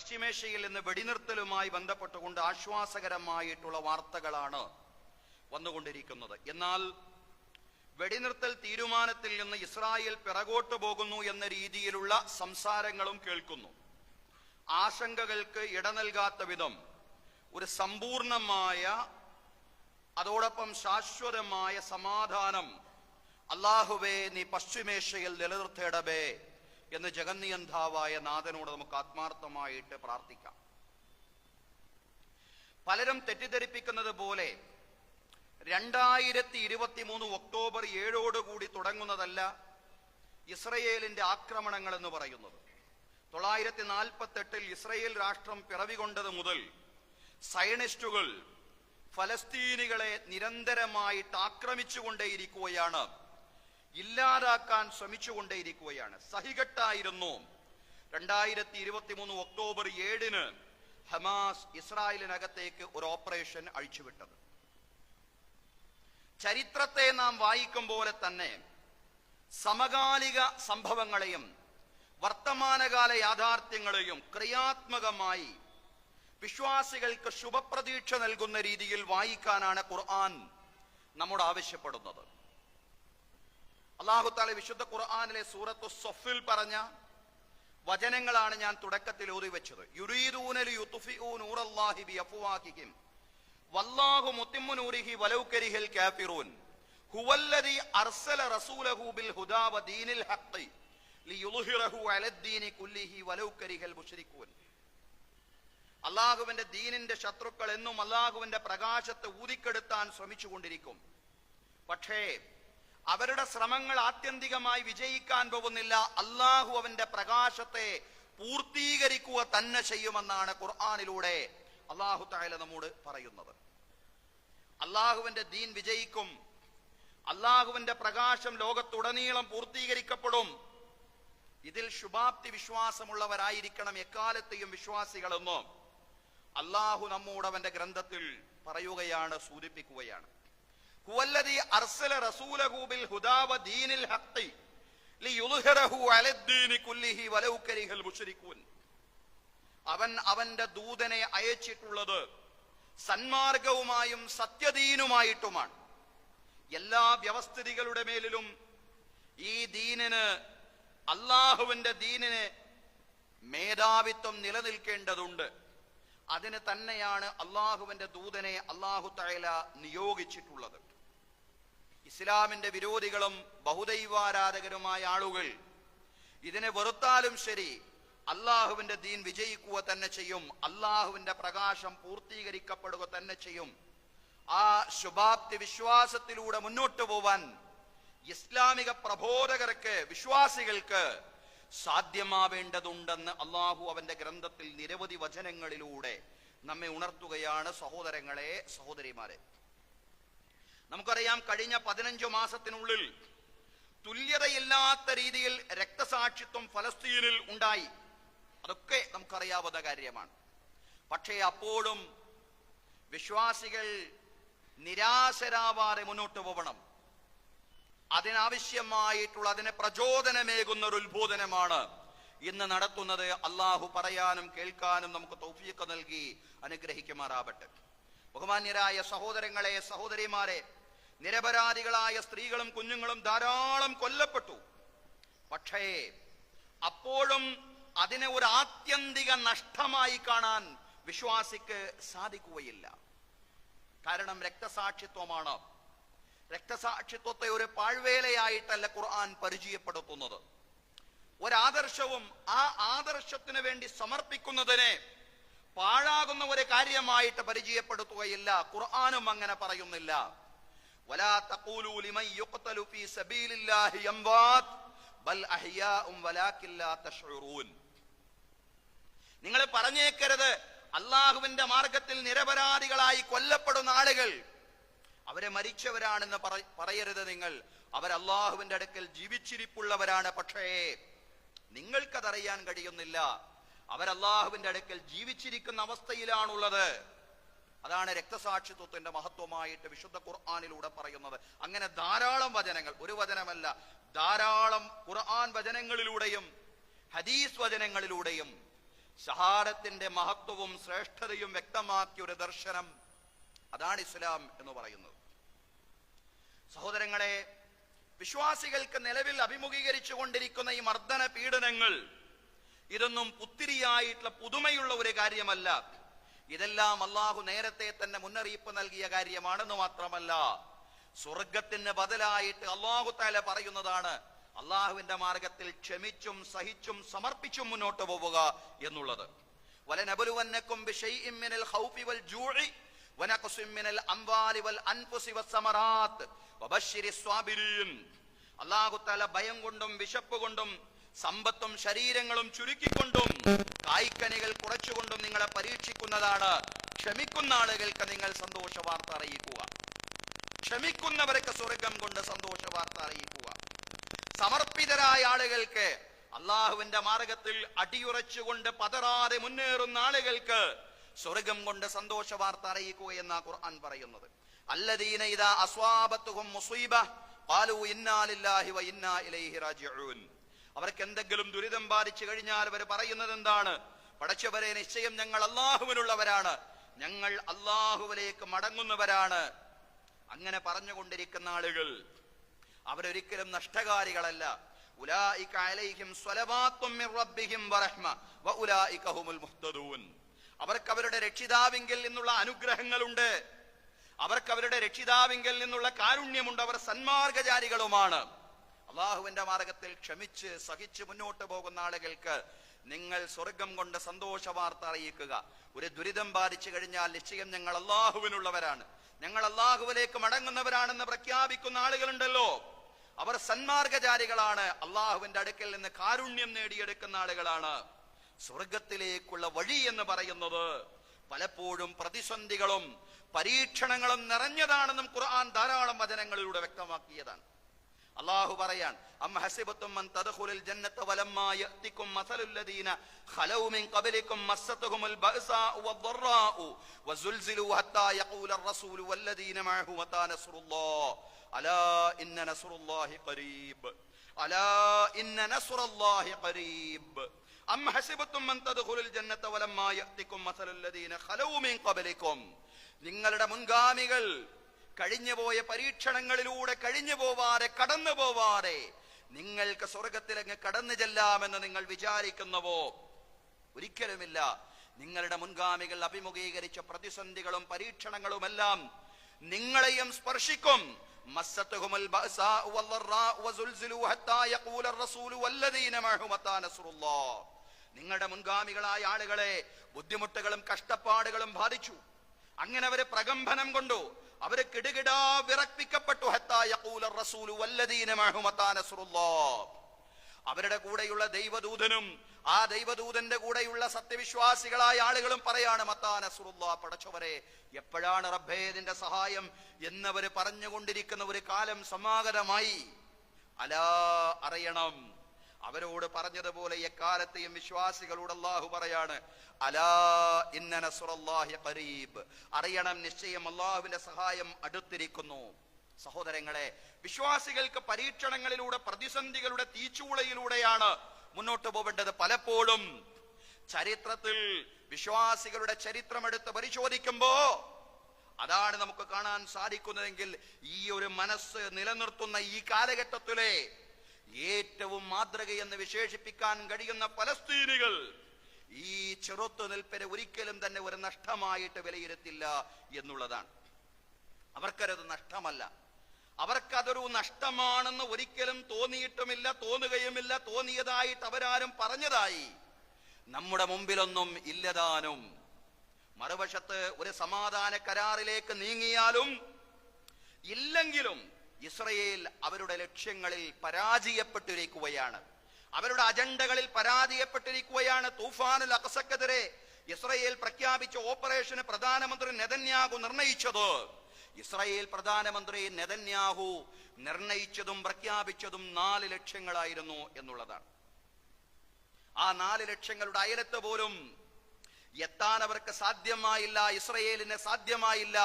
പശ്ചിമേഷ്യയിൽ നിന്ന് വെടിനിർത്തലുമായി ബന്ധപ്പെട്ടുകൊണ്ട് ആശ്വാസകരമായിട്ടുള്ള വാർത്തകളാണ് വന്നുകൊണ്ടിരിക്കുന്നത്. എന്നാൽ വെടിനിർത്തൽ തീരുമാനത്തിൽ നിന്ന് ഇസ്രായേൽ പിറകോട്ട് പോകുന്നു എന്ന രീതിയിലുള്ള സംസാരങ്ങളും കേൾക്കുന്നു. ആശങ്കകൾക്ക് ഇട നൽകാത്ത വിധം ഒരു സമ്പൂർണമായ അതോടൊപ്പം ശാശ്വതമായ സമാധാനം അല്ലാഹുവേ നീ പശ്ചിമേഷ്യയിൽ നിലനിർത്തേടവേ എന്ന് ജഗന്നിയന്താവായ നാഥനോട് നമുക്ക് ആത്മാർത്ഥമായിട്ട് പ്രാർത്ഥിക്കാം. പലരും തെറ്റിദ്ധരിപ്പിക്കുന്നത് പോലെ 2023 ഒക്ടോബർ 7 തുടങ്ങുന്നതല്ല ഇസ്രയേലിന്റെ ആക്രമണങ്ങൾ എന്ന് പറയുന്നത്. 948 ഇസ്രയേൽ രാഷ്ട്രം പിറവികൊണ്ടത് മുതൽ സയനിസ്റ്റുകൾ ഫലസ്തീനികളെ നിരന്തരമായിട്ട് ആക്രമിച്ചുകൊണ്ടേയിരിക്കുകയാണ്, ഇല്ലാതാക്കാൻ ശ്രമിച്ചുകൊണ്ടേയിരിക്കുകയാണ്. സഹികെട്ടായിരുന്നു 2023 ഒക്ടോബർ 7 ഹമാസ് ഇസ്രായേലിനകത്തേക്ക് ഒരു ഓപ്പറേഷൻ അഴിച്ചുവിട്ടത്. ചരിത്രത്തെ നാം വായിക്കും പോലെ തന്നെ സമകാലിക സംഭവങ്ങളെയും വർത്തമാനകാല യാഥാർത്ഥ്യങ്ങളെയും ക്രിയാത്മകമായി വിശ്വാസികൾക്ക് ശുഭപ്രതീക്ഷ നൽകുന്ന രീതിയിൽ വായിക്കാനാണ് ഖുർആൻ നമ്മോട് ആവശ്യപ്പെടുന്നത്. അല്ലാഹു തആല വിശുദ്ധ ഖുർആനിലെ സൂറത്തു സഫിൽ പറഞ്ഞ വചനങ്ങളാണ് ഞാൻ തുടക്കത്തിൽ ഓതി വെച്ചത്. യുരീദൂന ലിയുത്ഫിഊ നൂറല്ലാഹി ബിഅഫ്വാഹിഹിം വല്ലാഹു മുത്തിമ്മു നൂരിഹി വലൗ കരിഹൽ കാഫിറൂൻ ഹുവല്ലദീ അർസല റസൂലഹു ബിൽ ഹുദാ വദീനിൽ ഹഖ് ലിയുദ്ഹിറഹു അലദ്ദീനി കുല്ലിഹി വലൗ കരിഹൽ മുശ്രികൂൻ. അല്ലാഹുവിന്റെ ദീനിന്റെ ശത്രുക്കൾ എന്നും അല്ലാഹുവിന്റെ പ്രകാശത്തെ ഊതിക്കെടുത്താൻ ശ്രമിച്ചുകൊണ്ടിരിക്കും. പക്ഷേ അവരുടെ ശ്രമങ്ങൾ ആത്യന്തികമായി വിജയിക്കാൻ പോകുന്നില്ല. അല്ലാഹു അവന്റെ പ്രകാശത്തെ പൂർത്തീകരിക്കുക തന്നെ ചെയ്യുമെന്നാണ് ഖുർആനിലൂടെ അല്ലാഹു തആല നമ്മോട് പറയുന്നത്. അല്ലാഹുവിന്റെ ദീൻ വിജയിക്കും, അല്ലാഹുവിന്റെ പ്രകാശം ലോകത്തുടനീളം പൂർത്തീകരിക്കപ്പെടും. ഇതിൽ ശുഭാപ്തി വിശ്വാസമുള്ളവരായിരിക്കണം എക്കാലത്തെയും വിശ്വാസികളെന്ന് അല്ലാഹു നമ്മോട് അവന്റെ ഗ്രന്ഥത്തിൽ പറയുകയാണ്, സൂചിപ്പിക്കുകയാണ്. ഹുവല്ലദീ അർസല റസൂലഹു ബിൽ ഹുദാ വദീനിൽ ഹഖ് ലിയുദ്ഹിറഹു അലദ്ദീനി കുല്ലിഹി വലൗ കരിഹൽ മുശ്രികൂൻ. അവൻ അവന്റെ ദൂതനെ അയച്ചിട്ടുള്ളത് സന്മാർഗവുമായും സത്യദീനുമായിട്ടുമാണ്. എല്ലാ വ്യവസ്ഥിതികളുടെ മേലിലും ഈ ദീനിന്, അല്ലാഹുവിന്റെ ദീനിന് മേധാവിത്വം നിലനിൽക്കേണ്ടതുണ്ട്. അതിന് തന്നെയാണ് അല്ലാഹുവിന്റെ ദൂതനെ അല്ലാഹു തആല നിയോഗിച്ചിട്ടുള്ളത്. ഇസ്ലാമിന്റെ വിരോധികളും ബഹുദൈവാരാധകരുമായ ആളുകൾ ഇതിനെ വെറുത്താലും ശരി, അല്ലാഹുവിന്റെ ദീൻ വിജയിക്കുക തന്നെ ചെയ്യും, അല്ലാഹുവിന്റെ പ്രകാശം പൂർത്തീകരിക്കപ്പെടുക തന്നെ ചെയ്യും. ആ ശുഭാപ്തി വിശ്വാസത്തിലൂടെ മുന്നോട്ട് പോവാൻ ഇസ്ലാമിക പ്രബോധകർക്ക്, വിശ്വാസികൾക്ക് സാധ്യമാവേണ്ടതുണ്ടെന്ന് അല്ലാഹു അവന്റെ ഗ്രന്ഥത്തിൽ നിരവധി വചനങ്ങളിലൂടെ നമ്മെ ഉണർത്തുകയാണ്. സഹോദരങ്ങളെ, സഹോദരിമാരെ, നമുക്കറിയാം കഴിഞ്ഞ 15 മാസത്തിനുള്ളിൽ തുല്യതയില്ലാത്ത രീതിയിൽ രക്തസാക്ഷിത്വം ഫലസ്തീനിൽ ഉണ്ടായി. അതൊക്കെ നമുക്കറിയാവുന്ന കാര്യമാണ്. പക്ഷേ അപ്പോഴും വിശ്വാസികൾ നിരാശരാവാതെ മുന്നോട്ട് പോകണം. അതിനാവശ്യമായിട്ടുള്ള, അതിന് പ്രചോദനമേകുന്ന ഒരു ഉത്ബോധനമാണ് ഇന്ന് നടത്തുന്നത്. അല്ലാഹു പറയാനും കേൾക്കാനും നമുക്ക് തൗഫീഖ് നൽകി അനുഗ്രഹിക്കുമാറാവട്ടെ. ബഹുമാന്യരായ സഹോദരങ്ങളെ, സഹോദരിമാരെ, നിരപരാധികളായ സ്ത്രീകളും കുഞ്ഞുങ്ങളും ധാരാളം കൊല്ലപ്പെട്ടു. പക്ഷേ അപ്പോഴും അതിനെ ഒരു ആത്യന്തിക നഷ്ടമായി കാണാൻ വിശ്വാസിക്ക് സാധിക്കുകയില്ല. കാരണം രക്തസാക്ഷിത്വമാണ്. രക്തസാക്ഷിത്വത്തെ ഒരു പാഴ്വേലയായിട്ടല്ല ഖുർആൻ പരിചയപ്പെടുത്തുന്നത്. ഒരാദർശവും ആ ആദർശത്തിന് വേണ്ടി സമർപ്പിക്കുന്നതിനെ പാഴാകുന്ന ഒരു കാര്യമായിട്ട് പരിചയപ്പെടുത്തുകയില്ല. ഖുർആനും അങ്ങനെ പറയുന്നില്ല. വലാ തഖൂലു ലിമൻ യുഖ്തലു ഫീ സബീലില്ലാഹി അംവാത് ബൽ അഹ്യാഉം വലാകിൻ ലാ തശ്ഉറൂൻ. നിങ്ങൾ പറഞ്ഞേക്കരുത് അല്ലാഹുവിന്റെ മാർഗത്തിൽ നിരപരാധികളായി കൊല്ലപ്പെടുന്ന ആളുകൾ അവരെ മരിച്ചവരാണെന്ന് പറയരുത്. നിങ്ങൾ അവർ അല്ലാഹുവിന്റെ അടുക്കൽ ജീവിച്ചിരിപ്പുള്ളവരാണ്. പക്ഷേ നിങ്ങൾക്കതറിയാൻ കഴിയുന്നില്ല. അവർ അല്ലാഹുവിന്റെ അടുക്കൽ ജീവിച്ചിരിക്കുന്ന അവസ്ഥയിലാണുള്ളത്. അതാണ് രക്തസാക്ഷിത്വത്തിന്റെ മഹത്വമായിട്ട് വിശുദ്ധ ഖുർആനിലൂടെ പറയുന്നത്. അങ്ങനെ ധാരാളം വചനങ്ങൾ, ഒരു വചനമല്ല, ധാരാളം ഖുർആൻ വചനങ്ങളിലൂടെയും ഹദീസ് വചനങ്ങളിലൂടെയും ഷഹാദത്തിന്റെ മഹത്വവും ശ്രേഷ്ഠതയും വ്യക്തമാക്കിയ ഒരു ദർശനം, അതാണ് ഇസ്ലാം എന്ന് പറയുന്നത്. സഹോദരങ്ങളെ, വിശ്വാസികൾക്ക് നിലവിൽ അഭിമുഖീകരിച്ചു കൊണ്ടിരിക്കുന്ന ഈ മർദ്ദന പീഡനങ്ങൾ ഇതൊന്നും പുത്തിരിയായിട്ടുള്ള പുതുമയുള്ള ഒരു കാര്യമല്ല. ഇതെല്ലാം അള്ളാഹു നേരത്തെ തന്നെ മുന്നറിയിപ്പ് നൽകിയ കാര്യമാണെന്ന് മാത്രമല്ല, സ്വർഗത്തിന് ബദലായിട്ട് അള്ളാഹു തആല പറയുന്നതാണ് അള്ളാഹുവിന്റെ മാർഗത്തിൽ ക്ഷമിച്ചും സഹിച്ചും സമർപ്പിച്ചും മുന്നോട്ട് പോവുക എന്നുള്ളത്. വലനബലുവന്നകും ബിശൈഇൻ മിനൽ ഖൗഫി വൽ ജൂഇ വനഖ്സിൻ മിനൽ അംവാലി വൽ അൻഫുസി വസ്സമറാത്ത് വബശ്ശിരിസ് സ്വാബിരീൻ. അള്ളാഹു തആല ഭയം കൊണ്ടും വിശപ്പ് കൊണ്ടും സമ്പത്തും ശരീരങ്ങളും ചുരുക്കിക്കൊണ്ടും കായ്ക്കനികൾ കുറച്ചുകൊണ്ടും നിങ്ങളെ പരീക്ഷിക്കുന്നതാണ്. ക്ഷമിക്കുന്ന ആളുകൾക്ക് നിങ്ങൾ സന്തോഷ വാർത്ത അറിയിക്കുക. ക്ഷമിക്കുന്നവർക്ക് സ്വർഗം കൊണ്ട് സന്തോഷ വാർത്ത അറിയിക്കുക. സമർപ്പിതരായ ആളുകൾക്ക്, അള്ളാഹുവിന്റെ മാർഗത്തിൽ അടിയുറച്ചുകൊണ്ട് പതറാതെ മുന്നേറുന്ന ആളുകൾക്ക് സ്വർഗം കൊണ്ട് സന്തോഷ വാർത്ത അറിയിക്കുക എന്നാ ഖുർആൻ പറയുന്നത്. അല്ലദീന ഇദാ അസ്വാബത്തുഹും മുസീബ ഖാലൂ ഇന്നാ ലില്ലാഹി വ ഇന്നാ ഇലൈഹി റാജിഊൻ. അവർക്ക് എന്തെങ്കിലും ദുരിതം ബാധിച്ചു കഴിഞ്ഞാൽ അവർ പറയുന്നത് എന്താണ്? പടച്ചവരെ, നിശ്ചയം ഞങ്ങൾ അള്ളാഹുവിനുള്ളവരാണ്, ഞങ്ങൾ അള്ളാഹുവിലേക്ക് മടങ്ങുന്നവരാണ്. അങ്ങനെ പറഞ്ഞുകൊണ്ടിരിക്കുന്ന ആളുകൾ അവരൊരിക്കലും നഷ്ടകാരികളല്ല. ഉലൈക അലൈഹിം സ്വലവാത്തും മിർ റബ്ബിഹിം വറഹ്മ വഉലൈക ഹുമുൽ മുഹ്തദൂൻ. അവർക്ക് അവരുടെ രക്ഷിതാവിങ്കിൽ നിന്നുള്ള അനുഗ്രഹങ്ങളുണ്ട്, അവർക്ക് അവരുടെ രക്ഷിതാവിങ്കിൽ നിന്നുള്ള കാരുണ്യമുണ്ട്, അവർ സന്മാർഗചാരികളുമാണ്. അള്ളാഹുവിന്റെ മാർഗത്തിൽ ക്ഷമിച്ച് സഹിച്ച് മുന്നോട്ട് പോകുന്ന ആളുകൾക്ക് നിങ്ങൾ സ്വർഗം കൊണ്ട് സന്തോഷ വാർത്ത അറിയിക്കുക. ഒരു ദുരിതം ബാധിച്ചു കഴിഞ്ഞാൽ നിശ്ചയം ഞങ്ങൾ അള്ളാഹുവിനുള്ളവരാണ്, ഞങ്ങൾ അള്ളാഹുവിലേക്ക് മടങ്ങുന്നവരാണെന്ന് പ്രഖ്യാപിക്കുന്ന ആളുകളുണ്ടല്ലോ, അവർ സന്മാർഗചാരികളാണ്, അള്ളാഹുവിന്റെ അടുക്കൽ നിന്ന് കാരുണ്യം നേടിയെടുക്കുന്ന ആളുകളാണ്. സ്വർഗത്തിലേക്കുള്ള വഴി എന്ന് പറയുന്നത് പലപ്പോഴും പ്രതിസന്ധികളും പരീക്ഷണങ്ങളും നിറഞ്ഞതാണെന്നും ഖുർആൻ ധാരാളം വചനങ്ങളിലൂടെ വ്യക്തമാക്കിയതാണ്. അല്ലാഹു പറയാൻ, അം ഹസിബതും മൻ തദ്ഖുലുൽ ജന്നത വലമ്മാ യഅതികും മസലുൽ ലദീന ഖലൗ മിൻ ഖബലികും മസ്സതുഹുൽ ബഅസാഉ വദ്ദറാഉ വസുൽസിലു ഹത്താ യഖൂലർ റസൂലു വല്ലദീന മഅഹു മതാ നസ്റുല്ലാഹ് അലാ ഇന്ന നസ്റുല്ലാഹി ഖരീബ് അലാ ഇന്ന നസ്റുല്ലാഹി ഖരീബ്. അം ഹസിബതും മൻ തദ്ഖുലുൽ ജന്നത വലമ്മാ യഅതികും മസലുൽ ലദീന ഖലൗ മിൻ ഖബലികും. നിങ്ങളുടെ മുൻഗാമികൾ കഴിഞ്ഞുപോയ പരീക്ഷണങ്ങളിലൂടെ കഴിഞ്ഞു പോവാതെ കടന്നു പോവാതെ നിങ്ങൾക്ക് സ്വർഗത്തിലങ്ങ് കടന്നു ചെല്ലാമെന്ന് നിങ്ങൾ വിചാരിക്കുന്നുവോ? ഒരിക്കലുമില്ല. നിങ്ങളുടെ മുൻഗാമികൾ അഭിമുഖീകരിച്ച പ്രതിസന്ധികളും പരീക്ഷണങ്ങളുമെല്ലാം നിങ്ങളെയും സ്പർശിക്കും. മസ്സതുഹുൽ ബഅസാഉ വദ്ദറാഉ വസുൽസിലു ഹത്താ യഖൂലർ റസൂലു വല്ലദീന മഅഹു മതാ നസ്റുല്ലാഹ്. നിങ്ങളുടെ മുൻഗാമികളായ ആളുകളെ ബുദ്ധിമുട്ടുകളും കഷ്ടപ്പാടുകളും ബാധിച്ചു. അങ്ങനെ അവര് പ്രകമ്പനം കൊണ്ടു, അവര് കിടുകിടാ വിറപ്പിക്കപ്പെട്ടു. ഹത്താ യഖൂലർ റസൂലു വല്ലദീന മഅഹു മതാ നസ്റുല്ലാഹ്. അവരുടെ കൂടെയുള്ള ദൈവദൂതനും ആ ദൈവദൂതന്റെ കൂടെയുള്ള സത്യവിശ്വാസികളായ ആളുകളും പറയാണ്, മതാ നസ്റുല്ലാഹ്, പടച്ചവരെ എപ്പോഴാണ് റബ്ബേ നിന്റെ സഹായം എന്നവര് പറഞ്ഞുകൊണ്ടിരിക്കുന്ന ഒരു കാലം സമാഗതമായി. അലാ, അറിയണം. അവരോട് പറഞ്ഞതുപോലെ എക്കാലത്തെയും വിശ്വാസികളോട് അല്ലാഹു പറയാണ്, അലാ ഇന്ന നസ്റുല്ലാഹി ഖരീബ്, അറിയണം, നിശ്ചയം അല്ലാഹുവിന്റെ സഹായം അടുത്തിരിക്കുന്നു. സഹോദരങ്ങളെ, വിശ്വാസികൾക്ക് പരീക്ഷണങ്ങളിലൂടെ പ്രതിസന്ധികളുടെ തീച്ചൂളയിലൂടെയാണ് മുന്നോട്ട് പോവേണ്ടത്. പലപ്പോഴും ചരിത്രത്തിൽ വിശ്വാസികളുടെ ചരിത്രമെടുത്ത് പരിശോധിക്കുമ്പോ അതാണ് നമുക്ക് കാണാൻ സാധിക്കുന്നതെങ്കിൽ ഈ ഒരു മനസ്സ് നിലനിർത്തുന്ന ഈ കാലഘട്ടത്തിലെ ഏറ്റവും മാതൃകയെന്ന് വിശേഷിപ്പിക്കാൻ കഴിയുന്ന ഫലസ്തീനികൾ ഈ ചെറുത്തുനിൽപ്പിനെ ഒരിക്കലും തന്നെ ഒരു നഷ്ടമായിട്ട് വിലയിരുത്തില്ല എന്നുള്ളതാണ്. അവർക്കത് നഷ്ടമല്ല, അവർക്കതൊരു നഷ്ടമാണെന്ന് ഒരിക്കലും തോന്നിയിട്ടുമില്ല, തോന്നുകയുമില്ല. തോന്നിയതായിട്ട് അവരാരും പറഞ്ഞതായി നമ്മുടെ മുമ്പിലൊന്നും ഇല്ലതാനും. മറുവശത്ത് ഒരു സമാധാന കരാറിലേക്ക് നീങ്ങിയാലും ഇല്ലെങ്കിലും ഇസ്രയേൽ അവരുടെ ലക്ഷ്യങ്ങളിൽ പരാജയപ്പെട്ടിരിക്കുകയാണ്, അവരുടെ അജണ്ടകളിൽ പരാജയപ്പെട്ടിരിക്കുകയാണ്. തൂഫാനുൽ അഖ്സക്കെതിരെ ഇസ്രയേൽ പ്രഖ്യാപിച്ച ഓപ്പറേഷന് പ്രധാനമന്ത്രി നെതന്യാഹു നിർണയിച്ചത്, ഇസ്രയേൽ പ്രധാനമന്ത്രി നെതന്യാഹു നിർണയിച്ചതും പ്രഖ്യാപിച്ചതും 4 ലക്ഷ്യങ്ങളായിരുന്നു എന്നുള്ളതാണ്. ആ 4 ലക്ഷ്യങ്ങളുടെ അയലത്ത് പോലും എത്താൻ അവർക്ക് സാധ്യമായില്ല, ഇസ്രയേലിന് സാധ്യമായില്ല,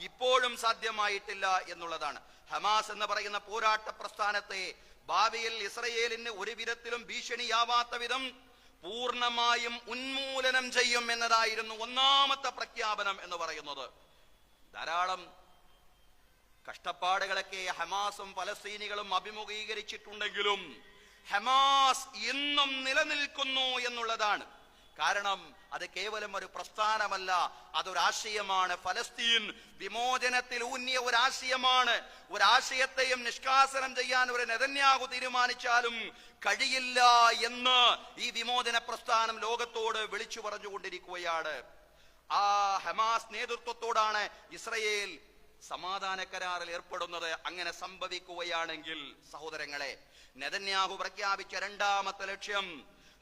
ഇപ്പോഴും സാധ്യമായിട്ടില്ല എന്നുള്ളതാണ്. ഹമാസ് എന്ന് പറയുന്ന പോരാട്ട പ്രസ്ഥാനത്തെ ഭാവിയിൽ ഇസ്രയേലിന് ഒരു വിധത്തിലും ഭീഷണിയാവാത്ത വിധം പൂർണ്ണമായും ഉന്മൂലനം ചെയ്യും എന്നതായിരുന്നു ഒന്നാമത്തെ പ്രഖ്യാപനം എന്ന് പറയുന്നത്. ധാരാളം കഷ്ടപ്പാടുകളൊക്കെ ഹമാസും ഫലസ്തീനികളും അഭിമുഖീകരിച്ചിട്ടുണ്ടെങ്കിലും ഹമാസ് ഇന്നും നിലനിൽക്കുന്നു എന്നുള്ളതാണ്. കാരണം അത് കേവലം ഒരു പ്രസ്ഥാനമല്ല, അതൊരാശയമാണ്. ഫലസ്തീൻ വിമോചനത്തിൽ ഊന്നിയ ഒരാശയമാണ്. ഒരാശയത്തെയും നിഷ്കാസനം ചെയ്യാൻ ഒരു നെതന്യാഹു തീരുമാനിച്ചാലും കഴിയില്ല എന്ന് ഈ വിമോചന പ്രസ്ഥാനം ലോകത്തോട് വിളിച്ചു പറഞ്ഞുകൊണ്ടിരിക്കുകയാണ്. ആ ഹമാസ് നേതൃത്വത്തോടാണ് ഇസ്രയേൽ സമാധാന കരാറിൽ ഏർപ്പെടുന്നത്. അങ്ങനെ സംഭവിക്കുകയാണെങ്കിൽ സഹോദരങ്ങളെ, നെതന്യാഹു പ്രഖ്യാപിച്ച രണ്ടാമത്തെ ലക്ഷ്യം